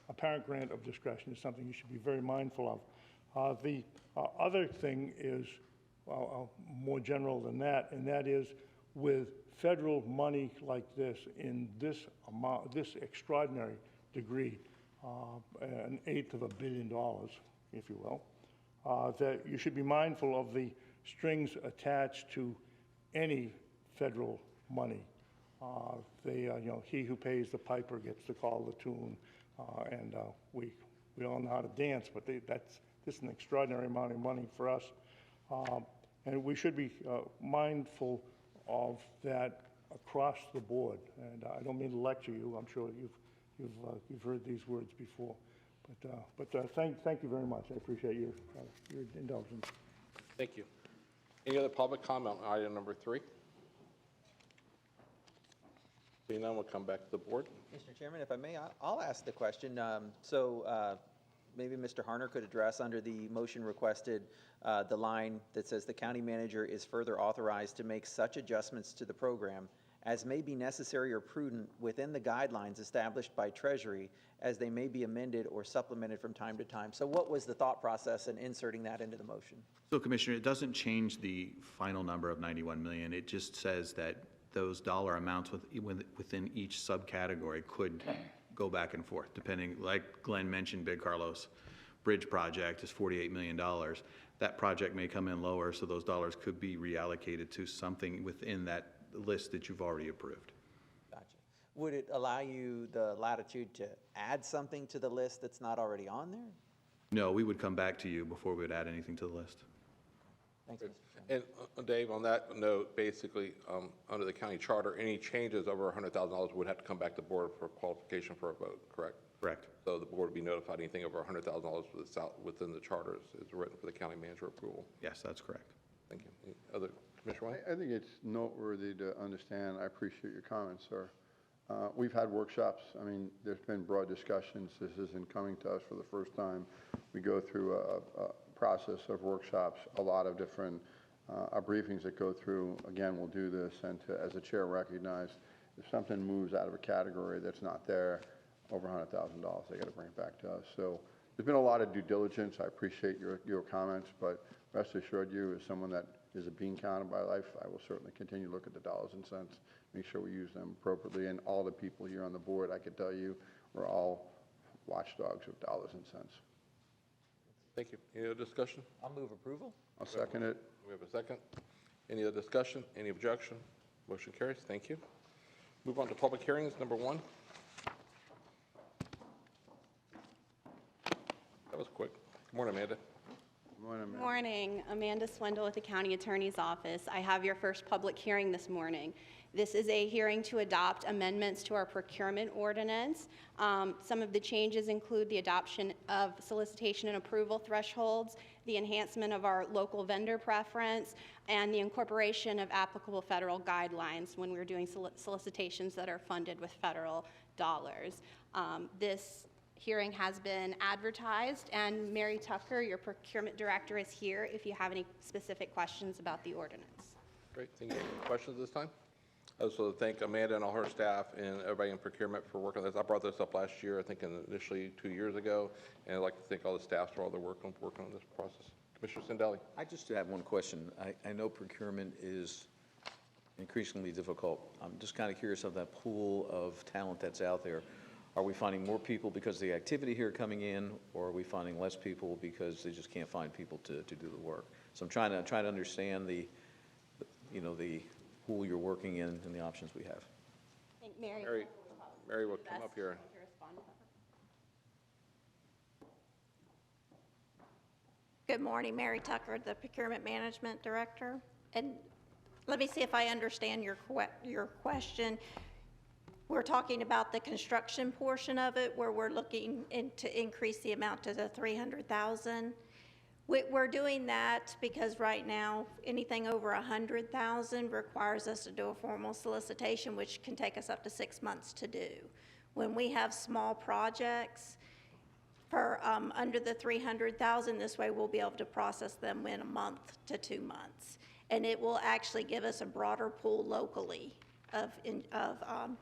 apparent grant of discretion is something you should be very mindful of. The other thing is more general than that, and that is with federal money like this in this amount, this extraordinary degree, $1/8 of $1 billion, if you will, that you should be mindful of the strings attached to any federal money. He who pays the piper gets to call the tune, and we all know how to dance, but this is an extraordinary amount of money for us, and we should be mindful of that across the board. And I don't mean to lecture you. I'm sure you've heard these words before, but thank you very much. I appreciate your indulgence. Thank you. Any other public comment on item number 3? Seeing none, we'll come back to the board. Mr. Chairman, if I may, I'll ask the question. Maybe Mr. Harner could address under the motion requested the line that says the county manager is further authorized to make such adjustments to the program as may be necessary or prudent within the guidelines established by Treasury as they may be amended or supplemented from time to time. So what was the thought process in inserting that into the motion? So Commissioner, it doesn't change the final number of 91 million. It just says that those dollar amounts within each subcategory could go back and forth, depending, like Glenn mentioned, Big Carlos Bridge project is $48 million. That project may come in lower, so those dollars could be reallocated to something within that list that you've already approved. Gotcha. Would it allow you the latitude to add something to the list that's not already on there? No, we would come back to you before we would add anything to the list. Thanks, Mr. And Dave, on that note, basically, under the county charter, any changes over $100,000 would have to come back to the board for qualification for a vote, correct? Correct. So the board would be notified anything over $100,000 within the charter is written for the county manager approval. Yes, that's correct. Thank you. Any other, Commissioner White? I think it's noteworthy to understand, I appreciate your comments, sir. We've had workshops. I mean, there's been broad discussions. This isn't coming to us for the first time. We go through a process of workshops, a lot of different briefings that go through. Again, we'll do this, and as the chair recognized, if something moves out of a category that's not there, over $100,000, they got to bring it back to us. So there's been a lot of due diligence. I appreciate your comments, but rest assured you, as someone that is a bean counter by life, I will certainly continue to look at the dollars and cents, make sure we use them appropriately. And all the people here on the board, I can tell you, we're all watchdogs of dollars and cents. Thank you. Any other discussion? I'll move approval. I'll second it. We have a second. Any other discussion? Any objection? Motion carries. Thank you. Move on to public hearings, number 1. That was quick. Good morning, Amanda. Good morning, Good morning. Amanda Swindle with the County Attorney's Office. I have your first public hearing this morning. This is a hearing to adopt amendments to our procurement ordinance. Some of the changes include the adoption of solicitation and approval thresholds, the enhancement of our local vendor preference, and the incorporation of applicable federal guidelines when we're doing solicitations that are funded with federal dollars. This hearing has been advertised, and Mary Tucker, your procurement director, is here if you have any specific questions about the ordinance. Great. Any questions this time? I also thank Amanda and all her staff and everybody in procurement for working on this. I brought this up last year, I think initially 2 years ago, and I'd like to thank all the staff for all their work on this process. Commissioner Sindelli. I just have one question. I know procurement is increasingly difficult. I'm just kind of curious of that pool of talent that's out there. Are we finding more people because of the activity here coming in, or are we finding less people because they just can't find people to do the work? So I'm trying to understand the pool you're working in and the options we have. I think Mary will come up here. Good morning, Mary Tucker, the Procurement Management Director. And let me see if I understand your question. We're talking about the construction portion of it, where we're looking to increase the amount to the $300,000. We're doing that because right now anything over $100,000 requires us to do a formal solicitation, which can take us up to 6 months to do. When we have small projects, per, under the 300,000. This way we'll be able to process them in a month to 2 months. And it will actually give us a broader pool locally of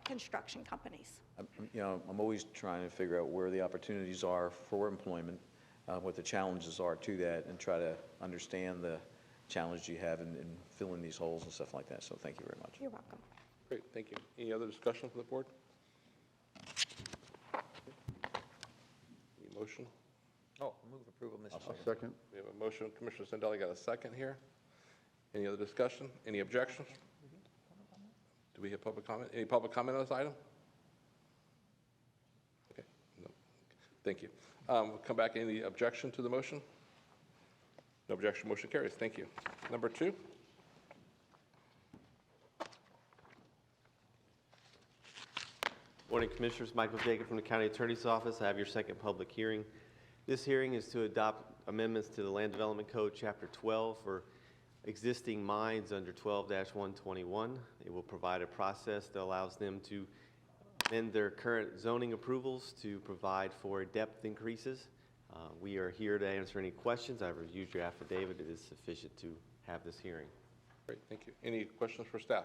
construction companies. I'm always trying to figure out where the opportunities are for employment, what the challenges are to that, and try to understand the challenge you have in filling these holes and stuff like that. So thank you very much. You're welcome. Great, thank you. Any other discussion from the board? Any motion? Oh, move approval, Mr. Chair. Second. We have a motion. Commissioner Sandelli got a second here. Any other discussion? Any objections? Do we have public comment? Any public comment on this item? Okay, no. Thank you. We'll come back. Any objection to the motion? No objection. Motion carries. Thank you. Number 2. Morning, Commissioners. Michael Jacob from the County Attorney's Office. I have your second public hearing. This hearing is to adopt amendments to the Land Development Code, Chapter 12, for existing mines under 12-121. It will provide a process that allows them to amend their current zoning approvals to provide for depth increases. We are here to answer any questions. I've reviewed your affidavit. It is sufficient to have this hearing. Great, thank you. Any questions for staff?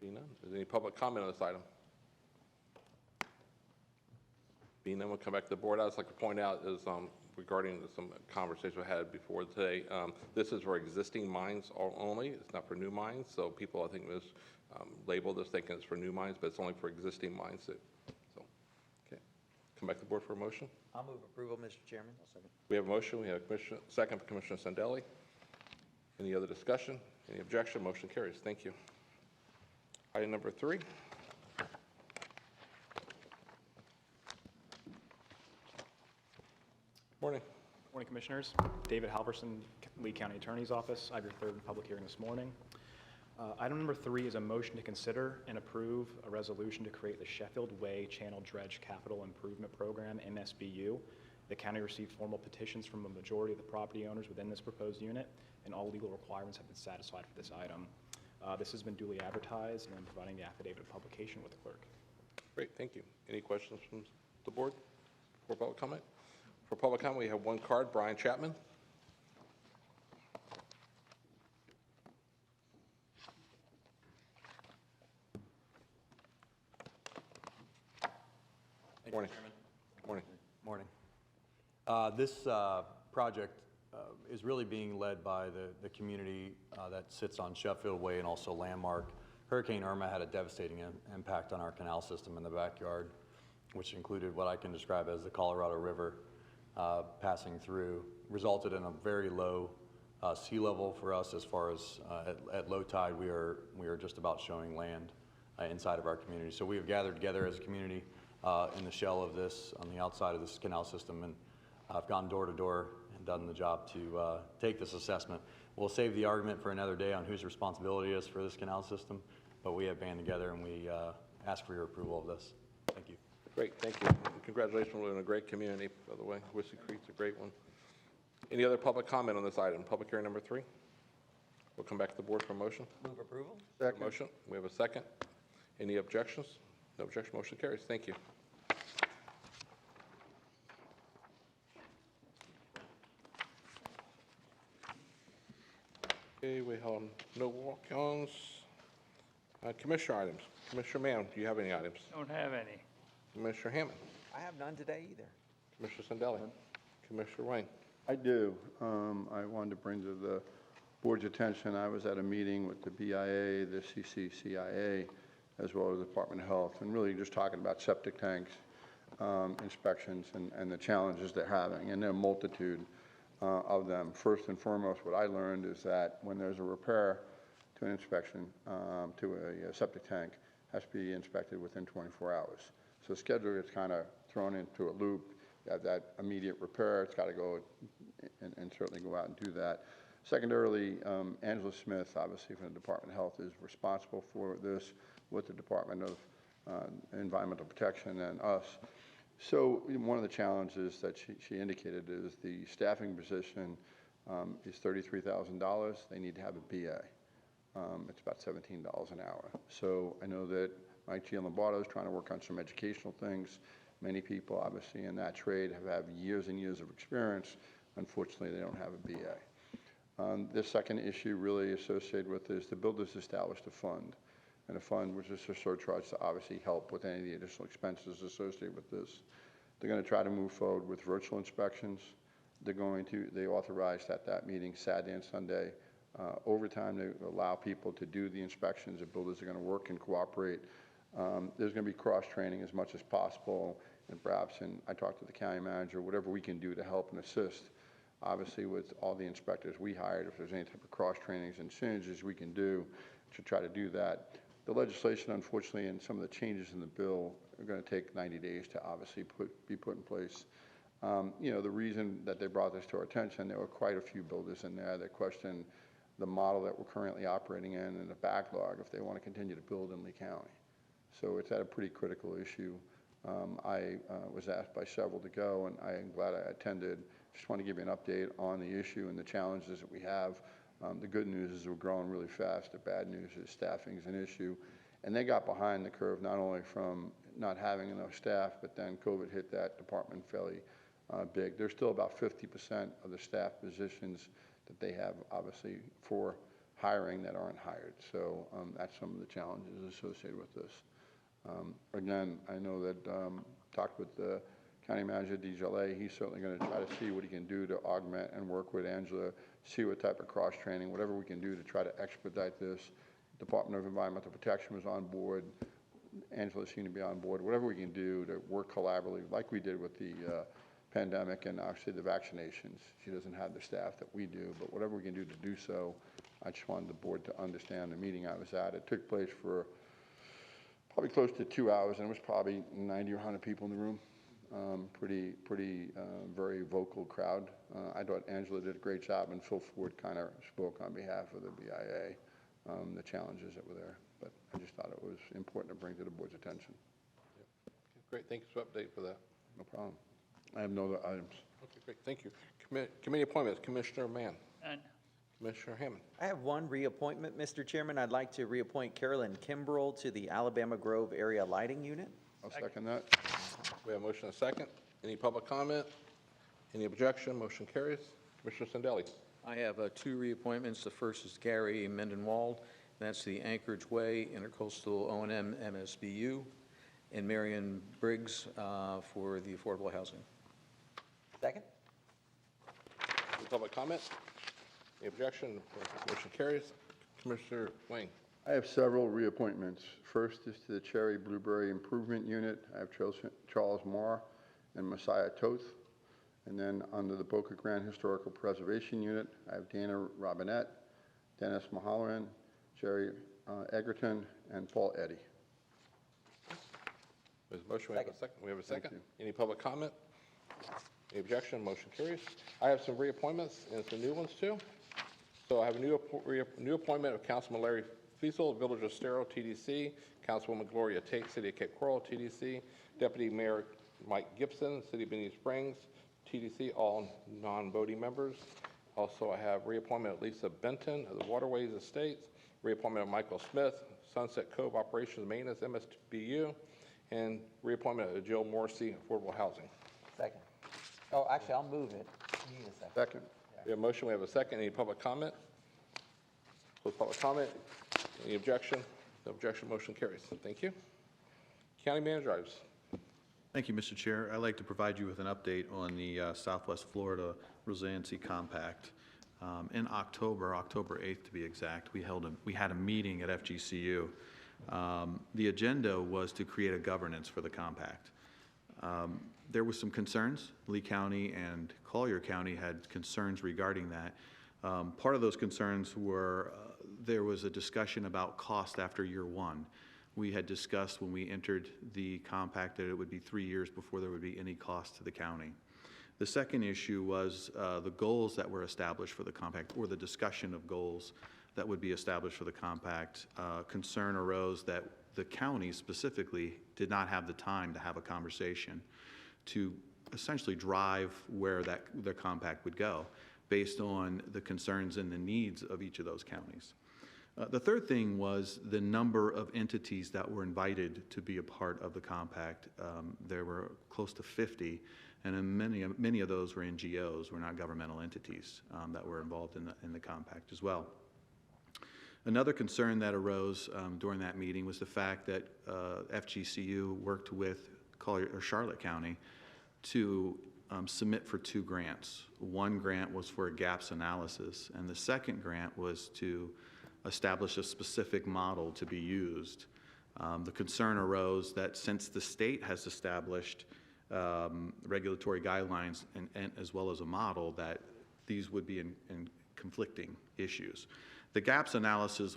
Being none, is there any public comment on this item? Being none, we'll come back to the board. I'd just like to point out is regarding some conversation we had before today, this is for existing mines only. It's not for new mines. So people, I think, label this thinking it's for new mines, but it's only for existing mines. So, okay. Come back to the board for a motion. I'll move approval, Mr. Chairman. I'll second. We have a motion. We have a second for Commissioner Sandelli. Any other discussion? Any objection? Motion carries. Thank you. Item number 3. Morning. Morning, Commissioners. David Halverson, Lee County Attorney's Office. I have your third public hearing this morning. Item number 3 is a motion to consider and approve a resolution to create the Sheffield Way Channel Dredge Capital Improvement Program, MSBU. The county received formal petitions from a majority of the property owners within this proposed unit, and all legal requirements have been satisfied for this item. This has been duly advertised, and I'm providing the affidavit of publication with the clerk. Great, thank you. Any questions from the board for public comment? For public comment, we have one card, Brian Chapman. Morning. Morning. Morning. This project is really being led by the community that sits on Sheffield Way and also Landmark. Hurricane Irma had a devastating impact on our canal system in the backyard, which included what I can describe as the Colorado River passing through, resulted in a very low sea level for us. As far as at low tide, we are just about showing land inside of our community. So we have gathered together as a community in the shell of this, on the outside of this canal system, and I've gone door to door and done the job to take this assessment. We'll save the argument for another day on whose responsibility it is for this canal system, but we have banded together and we ask for your approval of this. Thank you. Great, thank you. And congratulations on a great community, by the way. Whiskey Creek's a great one. Any other public comment on this item? Public hearing number 3. We'll come back to the board for a motion. Move approval. Second. Motion. We have a second. Any objections? No objection. Motion carries. Thank you. Okay, we have no walk-ons. Commissioner items. Commissioner Mann, do you have any items? Don't have any. Commissioner Hammond. I have none today either. Commissioner Sandelli. Commissioner Wayne. I do. I wanted to bring to the board's attention, I was at a meeting with the BIA, the CCCIA, as well as the Department of Health, and really just talking about septic tanks, inspections, and the challenges they're having, and there are a multitude of them. First and foremost, what I learned is that when there's a repair to an inspection to a septic tank, has to be inspected within 24 hours. So the schedule gets kind of thrown into a loop. You have that immediate repair. It's got to go and certainly go out and do that. Secondarily, Angela Smith, obviously from the Department of Health, is responsible for this with the Department of Environmental Protection and us. So one of the challenges that she indicated is the staffing position is $33,000. They need to have a BA. It's about $17 an hour. So I know that Mike G. Lombardo is trying to work on some educational things Many people, obviously, in that trade have had years and years of experience. Unfortunately, they don't have a BA. The second issue really associated with is the builders established a fund, and a fund which is a surcharge to obviously help with any of the additional expenses associated with this. They're going to try to move forward with virtual inspections. They authorized at that meeting Saturday and Sunday overtime to allow people to do the inspections. The builders are going to work and cooperate. There's going to be cross-training as much as possible, and perhaps, and I talked to the county manager, whatever we can do to help and assist. Obviously, with all the inspectors we hired, if there's any type of cross-trainings and synergies we can do to try to do that. The legislation, unfortunately, and some of the changes in the bill are going to take 90 days to obviously be put in place. You know, the reason that they brought this to our attention, there were quite a few builders in there that questioned the model that we're currently operating in and the backlog if they want to continue to build in Lee County. So it's at a pretty critical issue. I was asked by several to go, and I am glad I attended. Just want to give you an update on the issue and the challenges that we have. The good news is we're growing really fast. The bad news is staffing is an issue. And they got behind the curve not only from not having enough staff, but then COVID hit that department fairly big. There's still about 50% of the staff positions that they have, obviously, for hiring that aren't hired. So that's some of the challenges associated with this. Again, I know that talked with the county manager, DJLA. He's certainly going to try to see what he can do to augment and work with Angela, see what type of cross-training, whatever we can do to try to expedite this. Department of Environmental Protection was on board. Angela seemed to be on board. Whatever we can do to work collaboratively, like we did with the pandemic and actually the vaccinations. She doesn't have the staff that we do, but whatever we can do to do so, I just wanted the board to understand the meeting I was at. It took place for probably close to 2 hours, and it was probably 90 or 100 people in the room. Very vocal crowd. I thought Angela did a great job, and Phil Ford kind of spoke on behalf of the BIA, the challenges that were there. But I just thought it was important to bring to the board's attention. Okay, great, thank you for the update for that. No problem. I have no other items. Okay, great, thank you. Committee appointments, Commissioner Mann. None. Commissioner Hammond. I have one reappointment, Mr. Chairman. I'd like to reappoint Carolyn Kimbrell to the Alabama Grove Area Lighting Unit. I'll second that. We have a motion and a second. Any public comment? Any objection? Motion carries. Commissioner Sandelli. I have two reappointments. The first is Gary Mendenwald. That's the Anchorage Way Intercoastal O&M MSBU, and Marion Briggs for the Affordable Housing. Second. Any public comment? Any objection? Motion carries. Commissioner Wayne. I have several reappointments. First is to the Cherry Blueberry Improvement Unit. I have Charles Marr and Messiah Toth. And then under the Boca Grande Historical Preservation Unit, I have Dana Robinette, Dennis Mahalloran, Jerry Egerton, and Paul Eddy. There's a motion. We have a second. We have a second. Any public comment? Any objection? Motion carries. I have some reappointments and some new ones too. So I have a new appointment of Councilman Larry Fiesel, Village of Estero, TDC, Councilwoman Gloria Tate, City of Cape Coral, TDC, Deputy Mayor Mike Gibson, City of Benita Springs, TDC, all non-voting members. Also, I have reappointment of Lisa Benton of the Waterways Estates, reappointment of Michael Smith, Sunset Cove Operations Maintenance, MSBU, and reappointment of Jill Morrissey, Affordable Housing. Second. Oh, actually, I'll move it. You need a second. Second. We have a motion. We have a second. Any public comment? Close public comment. Any objection? No objection. Motion carries. Thank you. County Manager items. Thank you, Mr. Chair. I'd like to provide you with an update on the Southwest Florida Resiliency Compact. In October 8th to be exact, we had a meeting at FGCU. The agenda was to create a governance for the compact. There were some concerns. Lee County and Collier County had concerns regarding that. Part of those concerns were there was a discussion about cost after year one. We had discussed when we entered the compact that it would be 3 years before there would be any cost to the county. The second issue was the goals that were established for the compact, or the discussion of goals that would be established for the compact. Concern arose that the county specifically did not have the time to have a conversation to essentially drive where the compact would go based on the concerns and the needs of each of those counties. The third thing was the number of entities that were invited to be a part of the compact. There were close to 50, and many of those were NGOs, were not governmental entities that were involved in the compact as well. Another concern that arose during that meeting was the fact that FGCU worked with Charlotte County to submit for 2 grants. One grant was for a gaps analysis, and the second grant was to establish a specific model to be used. The concern arose that since the state has established regulatory guidelines and as well as a model, that these would be in conflicting issues. The gaps analysis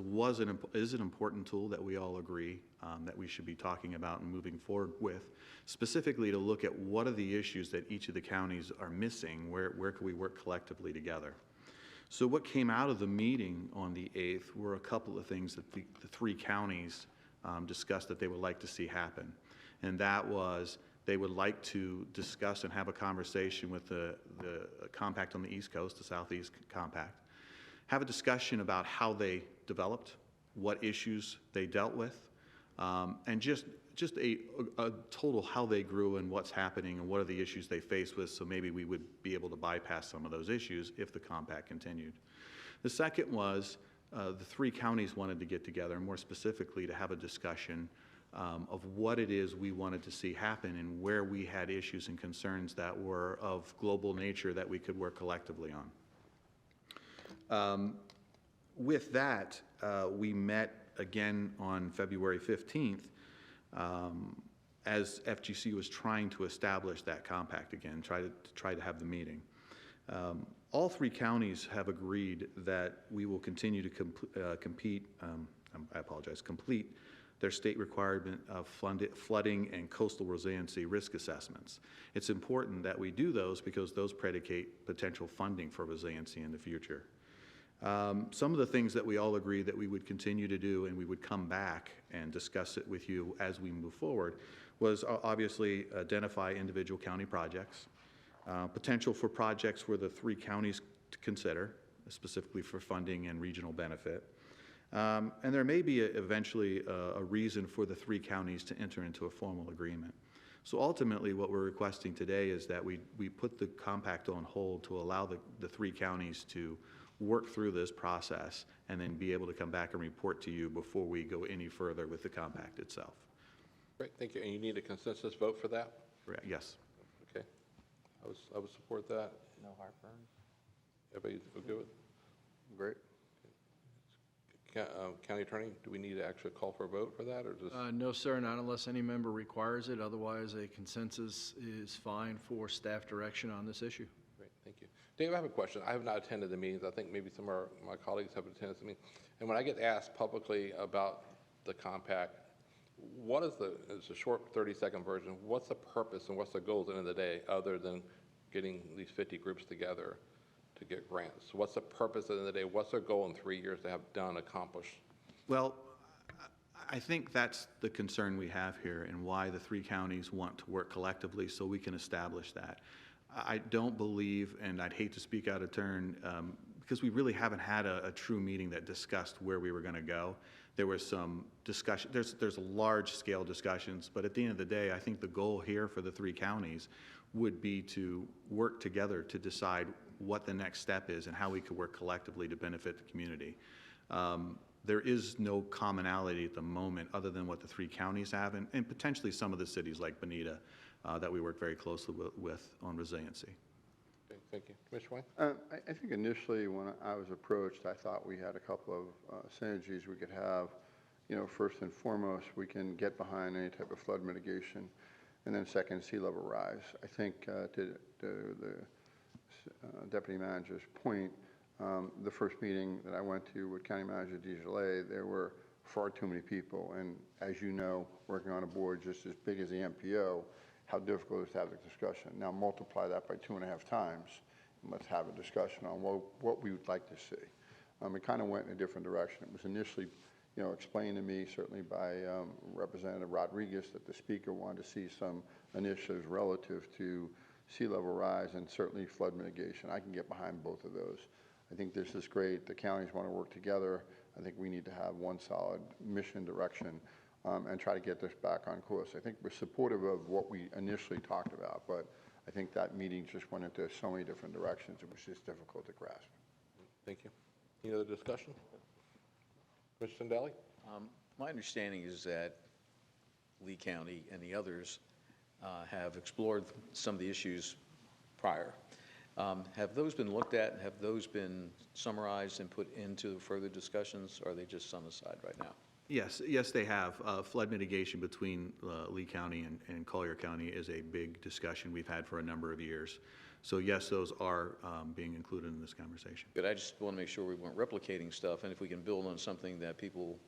is an important tool that we all agree that we should be talking about and moving forward with, specifically to look at what are the issues that each of the counties are missing, where can we work collectively together. So what came out of the meeting on the 8th were a couple of things that the 3 counties discussed that they would like to see happen. And that was they would like to discuss and have a conversation with the compact on the East Coast, the Southeast Compact, have a discussion about how they developed, what issues they dealt with, and just a total how they grew and what's happening and what are the issues they face with, so maybe we would be able to bypass some of those issues if the compact continued. The second was the 3 counties wanted to get together, and more specifically to have a discussion of what it is we wanted to see happen and where we had issues and concerns that were of global nature that we could work collectively on. With that, we met again on February 15th as FGC was trying to establish that compact again, try to have the meeting. All 3 counties have agreed that we will continue to complete their state requirement of flooding and coastal resiliency risk assessments. It's important that we do those because those predicate potential funding for resiliency in the future. Some of the things that we all agree that we would continue to do and we would come back and discuss it with you as we move forward was obviously identify individual county projects, potential for projects for the 3 counties to consider, specifically for funding and regional benefit. And there may be eventually a reason for the 3 counties to enter into a formal agreement. So ultimately what we're requesting today is that we put the compact on hold to allow the 3 counties to work through this process and then be able to come back and report to you before we go any further with the compact itself. Great, thank you. And you need a consensus vote for that? Yes. Okay. I would support that. No heartburn. Everybody good with? Great. County Attorney, do we need to actually call for a vote for that, or just? No, sir, not unless any member requires it. Otherwise, a consensus is fine for staff direction on this issue. Great, thank you. Dave, I have a question. I have not attended the meetings. I think maybe some of my colleagues have attended the meeting. And when I get asked publicly about the compact, what is it's a short 30-second version, what's the purpose and what's the goal at the end of the day other than getting these 50 groups together to get grants? So what's the purpose at the end of the day? What's their goal in 3 years to have done, accomplished? Well, I think that's the concern we have here and why the 3 counties want to work collectively so we can establish that. I don't believe, and I'd hate to speak out of turn, because we really haven't had a true meeting that discussed where we were going to go. There was some discussion, there's large-scale discussions, but at the end of the day, I think the goal here for the 3 counties would be to work together to decide what the next step is and how we could work collectively to benefit the community. There is no commonality at the moment other than what the 3 counties have and potentially some of the cities like Bonita that we work very closely with on resiliency. Okay, thank you. Commissioner I think initially when I was approached, I thought we had a couple of synergies we could have. You know, first and foremost, we can get behind any type of flood mitigation, and then second, sea level rise. I think to the deputy manager's point, the first meeting that I went to with County Manager DeJolet, there were far too many people, and as you know, working on a board just as big as the MPO, how difficult it is to have the discussion. Now multiply that by 2.5 times, and let's have a discussion on what we would like to see. It kind of went in a different direction. It was initially, you know, explained to me, certainly by Representative Rodriguez, that the speaker wanted to see some initiatives relative to sea level rise and certainly flood mitigation. I can get behind both of those. I think this is great. The counties want to work together. I think we need to have one solid mission direction and try to get this back on course. I think we're supportive of what we initially talked about, but I think that meeting just went into so many different directions, it was just difficult to grasp. Thank you. Any other discussion? Mr. Sandali? My understanding is that Lee County and the others have explored some of the issues prior. Have those been looked at? Have those been summarized and put into further discussions, or are they just on the side right now? Yes, they have. Flood mitigation between Lee County and Collier County is a big discussion we've had for a number of years. So yes, those are being included in this conversation. Good. I just want to make sure we weren't replicating stuff, and if we can build on something that people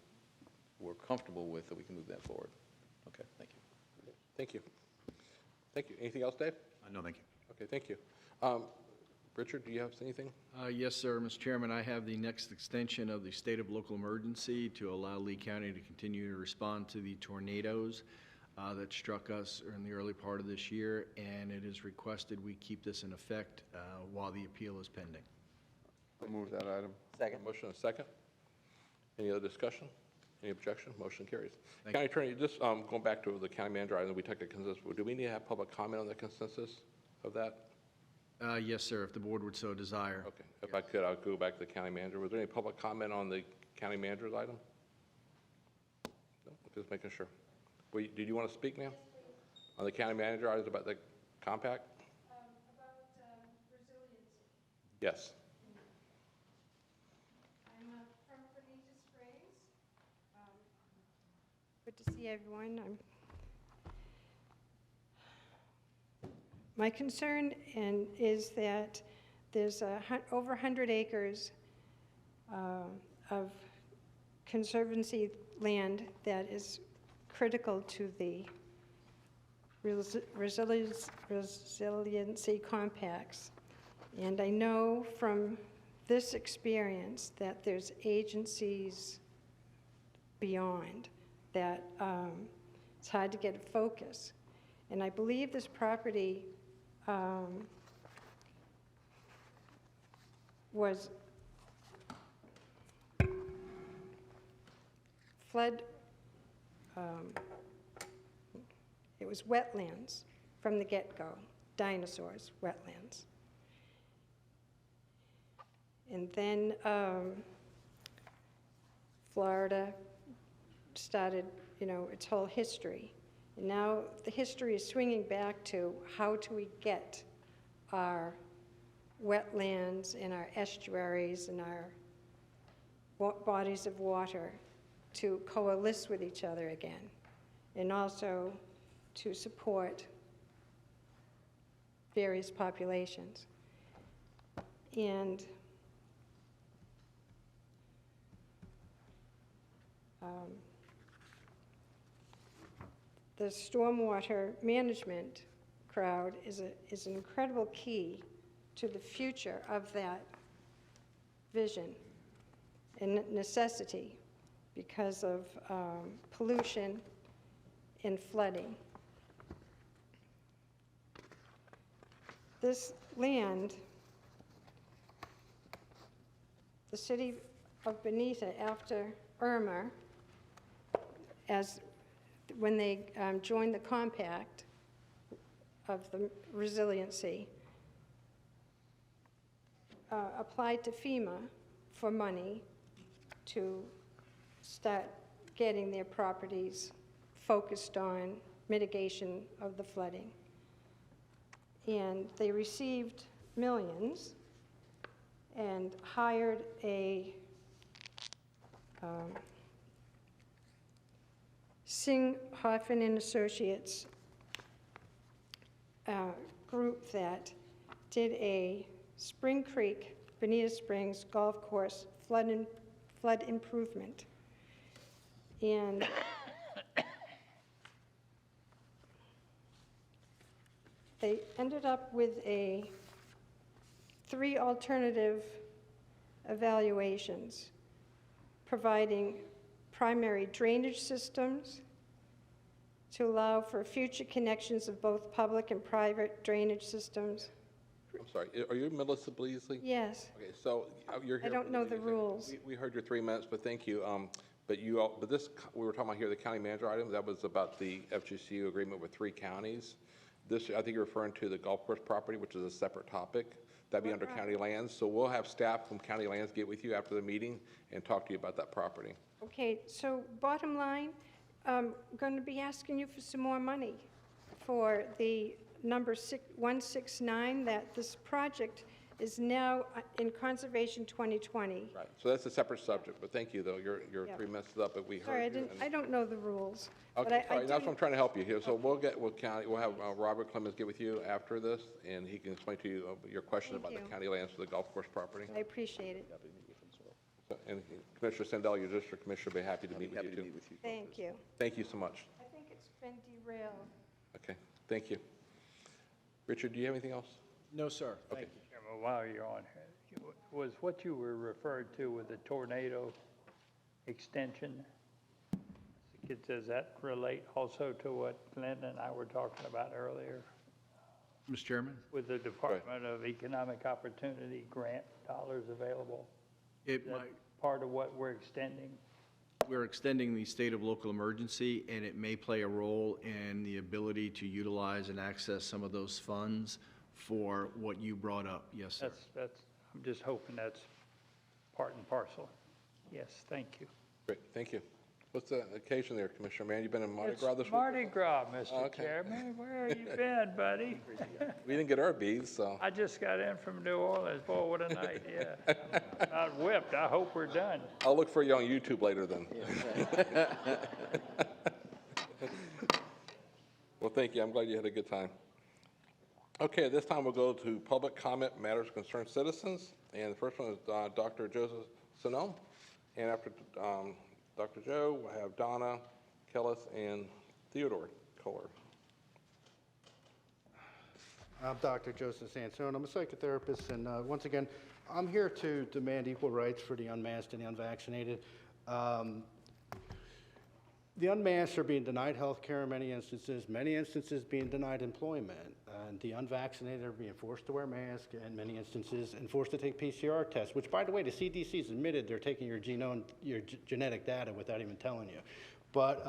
were comfortable with, that we can move that forward. Okay, thank you. Thank you. Thank you. Anything else, Dave? No, thank you. Okay, thank you. Richard, do you have anything? Yes, sir, Mr. Chairman. I have the next extension of the state of local emergency to allow Lee County to continue to respond to the tornadoes that struck us in the early part of this year, and it is requested we keep this in effect while the appeal is pending. I'll move that item. Second. Motion and a second. Any other discussion? Any objection? Motion carries. County Attorney, just going back to the county manager item, we took a consensus. Do we need to have public comment on the consensus of that? Yes, sir, if the board would so desire. Okay. If I could, I'll go back to the county manager. Was there any public comment on the county manager's item? No, just making sure. Did you want to speak, ma'am? On the county manager items about the compact? About resiliency. Yes. I'm from Bonita Springs. Good to see everyone. My concern is that there's over 100 acres of conservancy land that is critical to the resiliency compacts. And I know from this experience that there's agencies beyond that it's hard to get a focus. And I believe this property was flood, it was wetlands from the get-go, dinosaurs, wetlands. And then Florida started, its whole history. And now the history is swinging back to how do we get our wetlands and our estuaries and our bodies of water to coalesce with each other again, and also to support various populations. And the stormwater management crowd is an incredible key to the future of that vision and necessity because of pollution and flooding. This land, the city of Bonita, after Irma, when they joined the compact of the resiliency, applied to FEMA for money to start getting their properties focused on mitigation of the flooding. And they received millions and hired a Singh, Hoffman and Associates group that did a Spring Creek, Bonita Springs golf course flood improvement. And they ended up with 3 alternative evaluations, providing primary drainage systems to allow for future connections of both public and private drainage systems, I'm sorry, are you Melissa Bleasley? Yes. Okay, so you're here. I don't for know the the executive. rules. We heard your 3 minutes, but thank you. But we were talking about here, the county manager item, that was about the FGCU agreement with 3 counties. This, I think you're referring to the golf course property, which is a separate topic. That'd be under county lands. So we'll have staff from county lands get with you after the meeting and talk to you about that property. Okay, so bottom line, I'm going to be asking you for some more money for the number 169, that this project is now in Conservation 2020. Right. So that's a separate subject, but thank you, though. Your Yeah. 3 minutes is up, but we heard Sorry, you. I don't know the rules. but Okay, I sorry, that's do- what I'm trying to help you here. So we'll have Robert Clemens get with you after this, and he can explain to you your question Thank about you. the county lands for the golf course property. I appreciate it. And Commissioner Sandell, your district commissioner, will be happy to meet with you, too. Thank you. Thank you so much. I think it's been derailed. Okay, thank you. Richard, do you have anything else? No, sir. Okay. Thank you. Chairman, while you're on, was what you were referred to with the tornado extension, does that relate also to what Glenn and I were talking about earlier Mr. Chairman? with the Department of Economic Opportunity grant dollars available? It Is that might. part of what we're extending? We're extending the state of local emergency, and it may play a role in the ability to utilize and access some of those funds for what you brought up. Yes, sir. I'm just hoping that's part and parcel. Yes, thank you. Great, thank you. What's the occasion there, Commissioner Mann? You been in Mardi It's Gras this week? Mardi Gras, Mr. Okay. Chairman. Where have you been, buddy? We didn't get our beads, so. I just got in from New Orleans. Boy, what a night, yeah. Not whipped. I hope we're done. I'll look for you on YouTube later then. Well, thank you. I'm glad you had a good time. Okay, this time we'll go to public comment matters concern citizens. And the first one is Dr. Joseph Sonome. And after Dr. Joe, we'll have Donna, Kellis, and Theodore Kohler. I'm Dr. Joseph Sansone. I'm a psychotherapist, and once again, I'm here to demand equal rights for the unmasked and the unvaccinated. The unmasked are being denied health care in many instances being denied employment, and the unvaccinated are being forced to wear masks in many instances and forced to take PCR tests, which, by the way, the CDC's admitted they're taking your genome, your genetic data without even telling you. But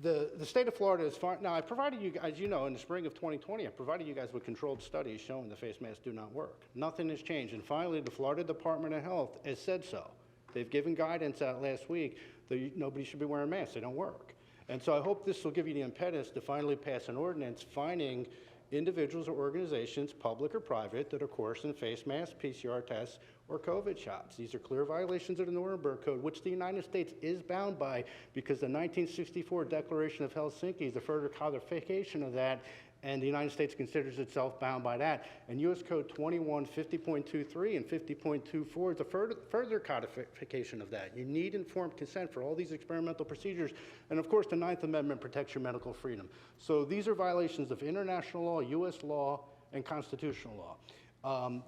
the state of Florida is fine. Now, I provided you, as you know, in the spring of 2020, I provided you guys with controlled studies showing the face masks do not work. Nothing has changed. And finally, the Florida Department of Health has said so. They've given guidance out last week that nobody should be wearing masks. They don't work. And so I hope this will give you the impetus to finally pass an ordinance fining individuals or organizations, public or private, that are coercing face masks, PCR tests, or COVID shots. These are clear violations of the Nuremberg Code, which the United States is bound by because the 1964 Declaration of Helsinki is a further codification of that, and the United States considers itself bound by that. And U.S. Code 21 50.23 and 50.24 is a further codification of that. You need informed consent for all these experimental procedures. And of course, the 9th Amendment protects your medical freedom. So these are violations of international law, U.S. law, and constitutional law.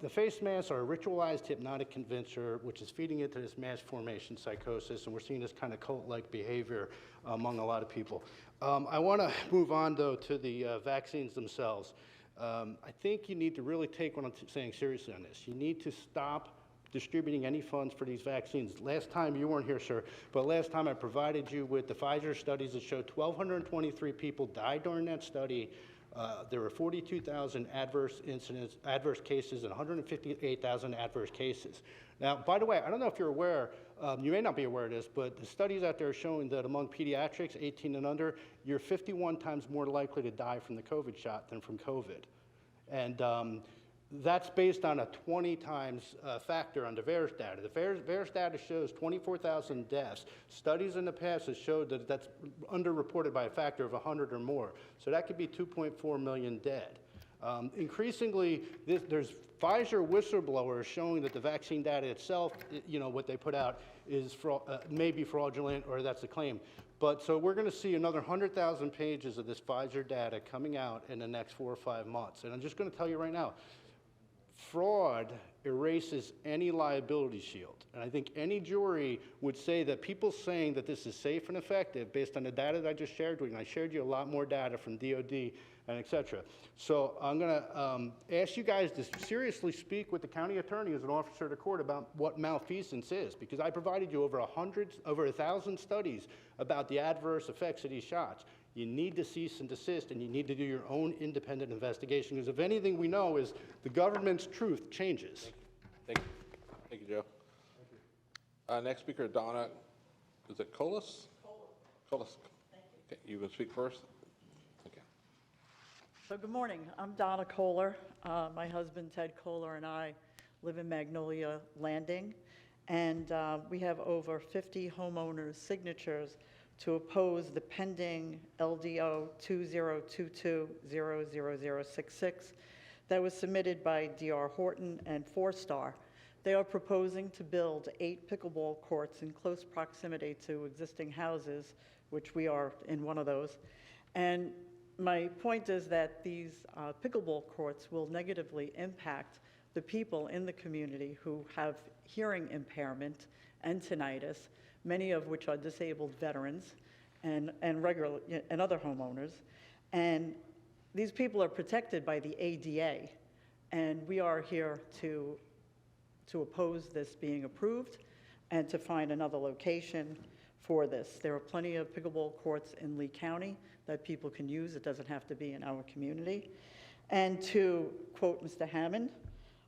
The face masks are a ritualized hypnotic convincer, which is feeding into this mass formation psychosis, and we're seeing this kind of cult-like behavior among a lot of people. I want to move on, though, to the vaccines themselves. I think you need to really take what I'm saying seriously on this. You need to stop distributing any funds for these vaccines. Last time, you weren't here, sir, but last time I provided you with the Pfizer studies that showed 1,223 people died during that study. There were 42,000 adverse cases and 158,000 adverse cases. Now, by the way, I don't know if you're aware, you may not be aware of this, but the studies out there are showing that among pediatrics, 18 and under, you're 51 times more likely to die from the COVID shot than from COVID. And that's based on a 20 times factor on the VAERS data. The VAERS data shows 24,000 deaths. Studies in the past have showed that that's underreported by a factor of 100 or more. So that could be 2.4 million dead. Increasingly, there's Pfizer whistleblowers showing that the vaccine data itself, you know, what they put out is may be fraudulent, or that's the claim. But so we're going to see another 100,000 pages of this Pfizer data coming out in the next 4 or 5 months. And I'm just going to tell you right now, fraud erases any liability shield. And I think any jury would say that people saying that this is safe and effective based on the data that I just shared with you, and I shared you a lot more data from DOD and et cetera. So I'm gonna ask you guys to seriously speak with the county attorney as an officer of the court about what malfeasance is, because I provided you over 1,000 studies about the adverse effects of these shots. You need to cease and desist, and you need to do your own independent investigation, because if anything we know is the government's truth changes. Thank you. Thank you, Joe. Thank you. Next speaker, Donna, is it Colas? Colas. Thank you. Okay, you can speak first. Okay. So good morning. I'm Donna Kohler. My husband, Ted Kohler, and I live in Magnolia Landing, and we have over 50 homeowners' signatures to oppose the pending LDO 2022-00066 that was submitted by D.R. Horton and 4-Star. They are proposing to build 8 pickleball courts in close proximity to existing houses, which we are in one of those. And my point is that these pickleball courts will negatively impact the people in the community who have hearing impairment and tinnitus, many of which are disabled veterans and other homeowners. And these people are protected by the ADA, and we are here to oppose this being approved and to find another location for this. There are plenty of pickleball courts in Lee County that people can use. It doesn't have to be in our community. And to quote Mr. Hammond,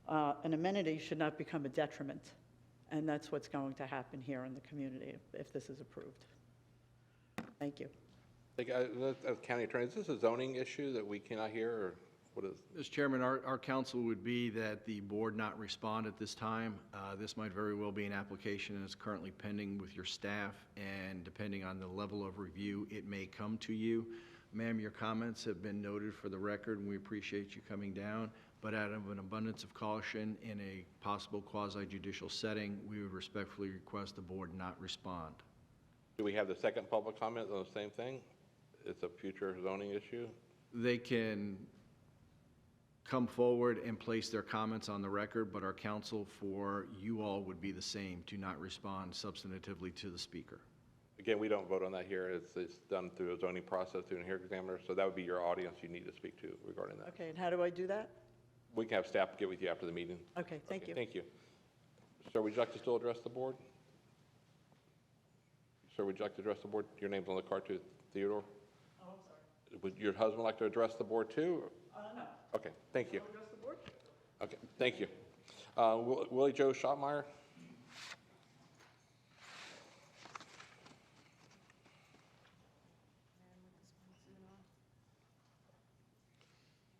an amenity should not become a detriment. And that's what's going to happen here in the community if this is approved. Thank you. County Attorney, is this a zoning issue that we cannot hear, or what is? Mr. Chairman, our counsel would be that the board not respond at this time. This might very well be an application that's currently pending with your staff, and depending on the level of review, it may come to you. Ma'am, your comments have been noted for the record, and we appreciate you coming down. But out of an abundance of caution in a possible quasi-judicial setting, we would respectfully request the board not respond. Do we have the second public comment on the same thing? It's a future zoning issue? They can come forward and place their comments on the record, but our counsel for you all would be the same, to not respond substantively to the speaker. Again, we don't vote on that here. It's done through a zoning process through an hearing examiner, so that would be your audience you need to speak to regarding that. Okay, and how do I do that? We can have staff get with you after the meeting. Okay, thank you. Thank you. Sir, would you like to still address the board? Sir, would you like to address the board? Your name's on the card too, Theodore. Oh, I'm sorry. Would your husband like to address the board too? No. Okay, thank you. Address the board? Okay, thank you. Willie Joe Schottmeyer.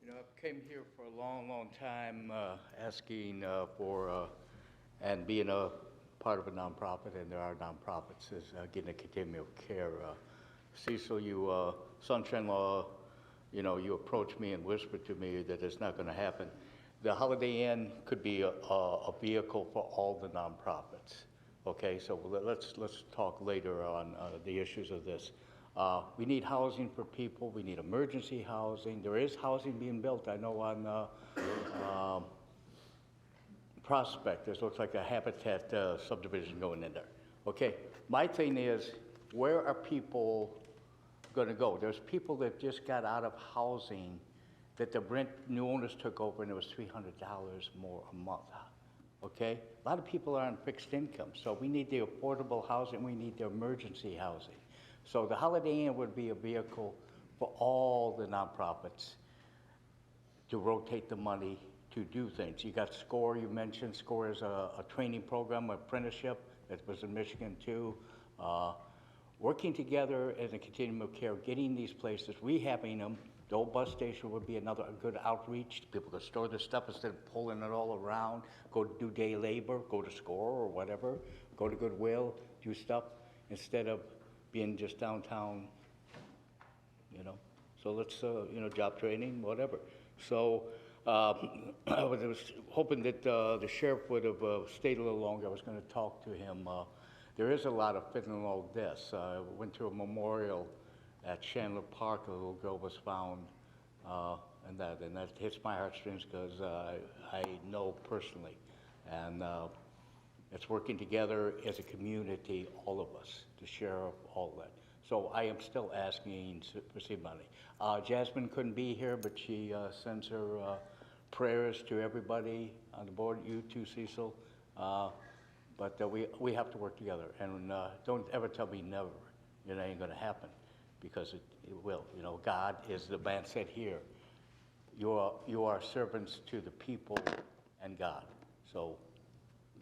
You know, I've came here for a long, long time asking for and being a part of a nonprofit, and there are nonprofits, is getting a continuum of care. Cecil, you, Sunshine Law, you know, you approached me and whispered to me that it's not going to happen. The Holiday Inn could be a vehicle for all the nonprofits. Okay, so let's talk later on the issues of this. We need housing for people. We need emergency housing. There is housing being built. I know on Prospect, this looks like a Habitat subdivision going in there. Okay, my thing is, where are people going to go? There's people that just got out of housing that the rent new owners took over, and it was $300 more a month. Okay, a lot of people are on fixed income, so we need the affordable housing. We need the emergency housing. So the Holiday Inn would be a vehicle for all the nonprofits to rotate the money to do things. You got SCORE, you mentioned. SCORE is a training program, apprenticeship, that was in Michigan too. Working together as a continuum of care, getting these places, rehabbing them. The old bus station would be another good outreach. People could store their stuff instead of pulling it all around, go do day labor, go to SCORE or whatever, go to Goodwill, do stuff instead of being just downtown, you know. So let's, you know, job training, whatever. So I was hoping that the sheriff would have stayed a little longer. I was going to talk to him. There is a lot of fentanyl deaths. I went to a memorial at Chandler Park. A little girl was found and that hits my heartstrings because I know personally. And it's working together as a community, all of us, to share all of that. So I am still asking for seed money. Jasmine couldn't be here, but she sends her prayers to everybody on the board, you too, Cecil. But we have to work together, and don't ever tell me never. It ain't gonna happen, because it will. You know, God, as the man said here, you are servants to the people and God. So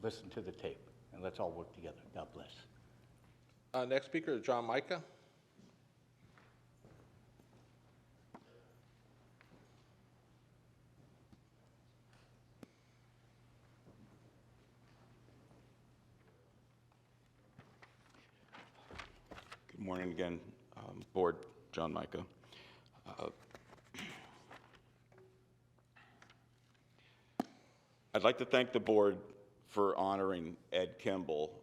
listen to the tape, and let's all work together. God bless. Next speaker is John Micah. Good morning again, Board. John Micah. I'd like to thank the board for honoring Ed Kimball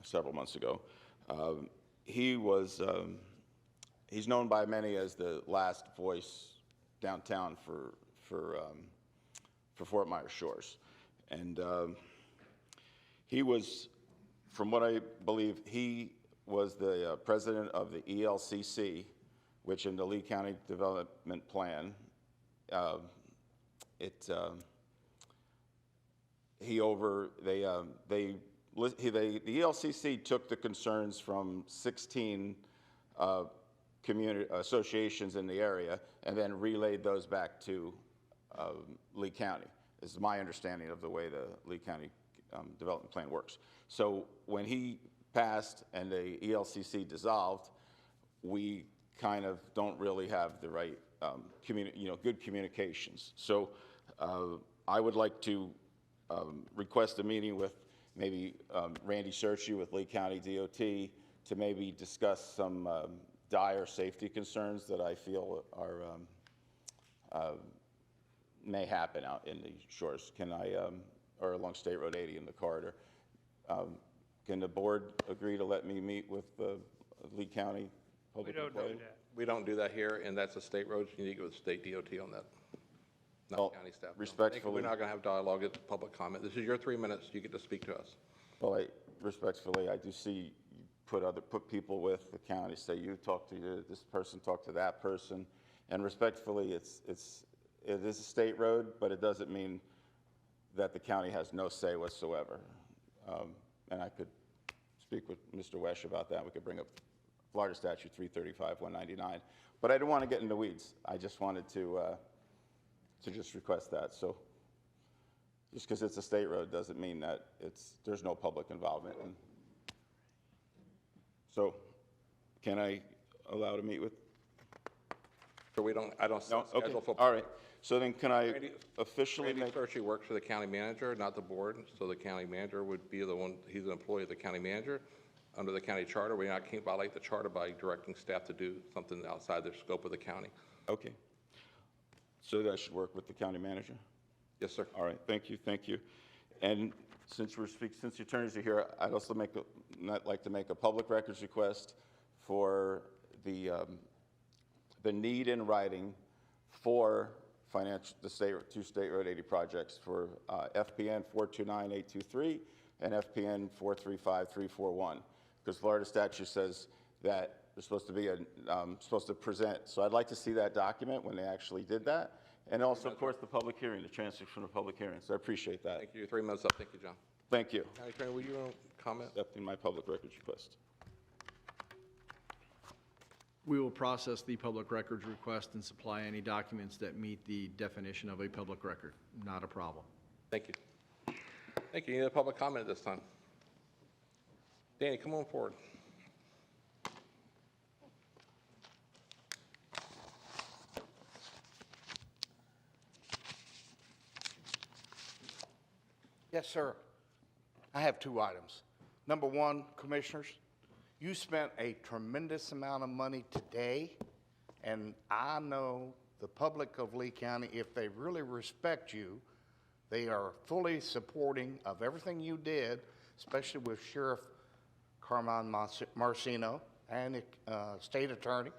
several months ago. He's known by many as the last voice downtown for Fort Myers Shores. And he was, from what I believe, he was the president of the ELCC, which in the Lee County Development Plan, the ELCC took the concerns from 16 community associations in the area and then relayed those back to Lee County. This is my understanding of the way the Lee County Development Plan works. So when he passed and the ELCC dissolved, we kind of don't really have the right good communications. So I would like to request a meeting with maybe Randy Searchy with Lee County DOT to maybe discuss some dire safety concerns that I feel are may happen out in the shores. Can I, or along State Road 80 in the corridor? Can the board agree to let me meet with the Lee County Public Employee? We don't do that here, and that's a state road. You need to go with state DOT on that, not county staff. Respectfully. We're not going to have dialogue. It's public comment. This is your 3 minutes. You get to speak to us. Well, respectfully, I do see you put people with the county, say you talk to this person, talk to that person, and respectfully, it is a state road, but it doesn't mean that the county has no say whatsoever. And I could speak with Mr. Wesch about that. We could bring up Florida Statute 335-199, but I didn't want to get into weeds. I just wanted to just request that. So just because it's a state road doesn't mean that there's no public involvement. And so can I allow to meet with? So I don't No? Okay. schedule for. All right. So then can I officially Randy make? Searchy works for the county manager, not the board. So the county manager would be the one, he's an employee of the county manager. Under the county charter, we can't violate the charter by directing staff to do something outside the scope of the county. Okay. So that should work with the county manager? Yes, sir. All right, thank you. And since the attorneys are here, I'd also like to make a public records request for the need in writing for the two State Road 80 projects for FPN 429823 and FPN 435341, because Florida statute says that they're supposed to present. So I'd like to see that document when they actually did that. And also, of course, the public hearing, the transcript from the public hearing. So I appreciate that. Thank you. Your 3 minutes up. Thank you, John. Thank you. County Attorney, will you comment? Accepting my public records request. We will process the public records request and supply any documents that meet the definition of a public record. Not a problem. Thank you. Thank you. You need a public comment at this time. Danny, come on forward. Yes, sir. I have 2 items. Number 1, Commissioners, you spent a tremendous amount of money today, and I know the public of Lee County, if they really respect you, they are fully supporting of everything you did, especially with Sheriff Carmine Marcino and the state attorney.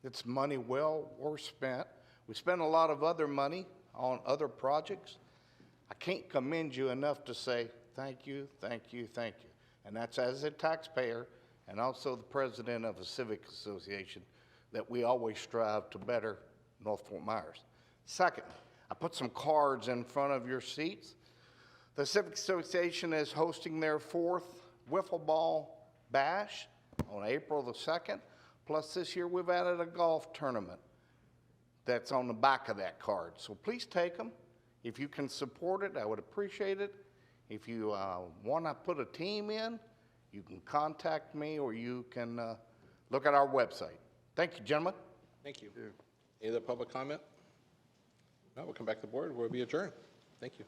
It's money well worth spent. We spend a lot of other money on other projects. I can't commend you enough to say thank you, thank you, thank you. And that's as a taxpayer and also the president of a civic association that we always strive to better North Fort Myers. Second, I put some cards in front of your seats. The Civic Association is hosting their 4th Wiffle Ball Bash on April the 2nd. Plus this year we've added a golf tournament that's on the back of that card. So please take them. If you can support it, I would appreciate it. If you want to put a team in, you can contact me or you can look at our website. Thank you, gentlemen. Thank you. Any other public comment? No, we'll come back to the board. We'll be adjourned. Thank you.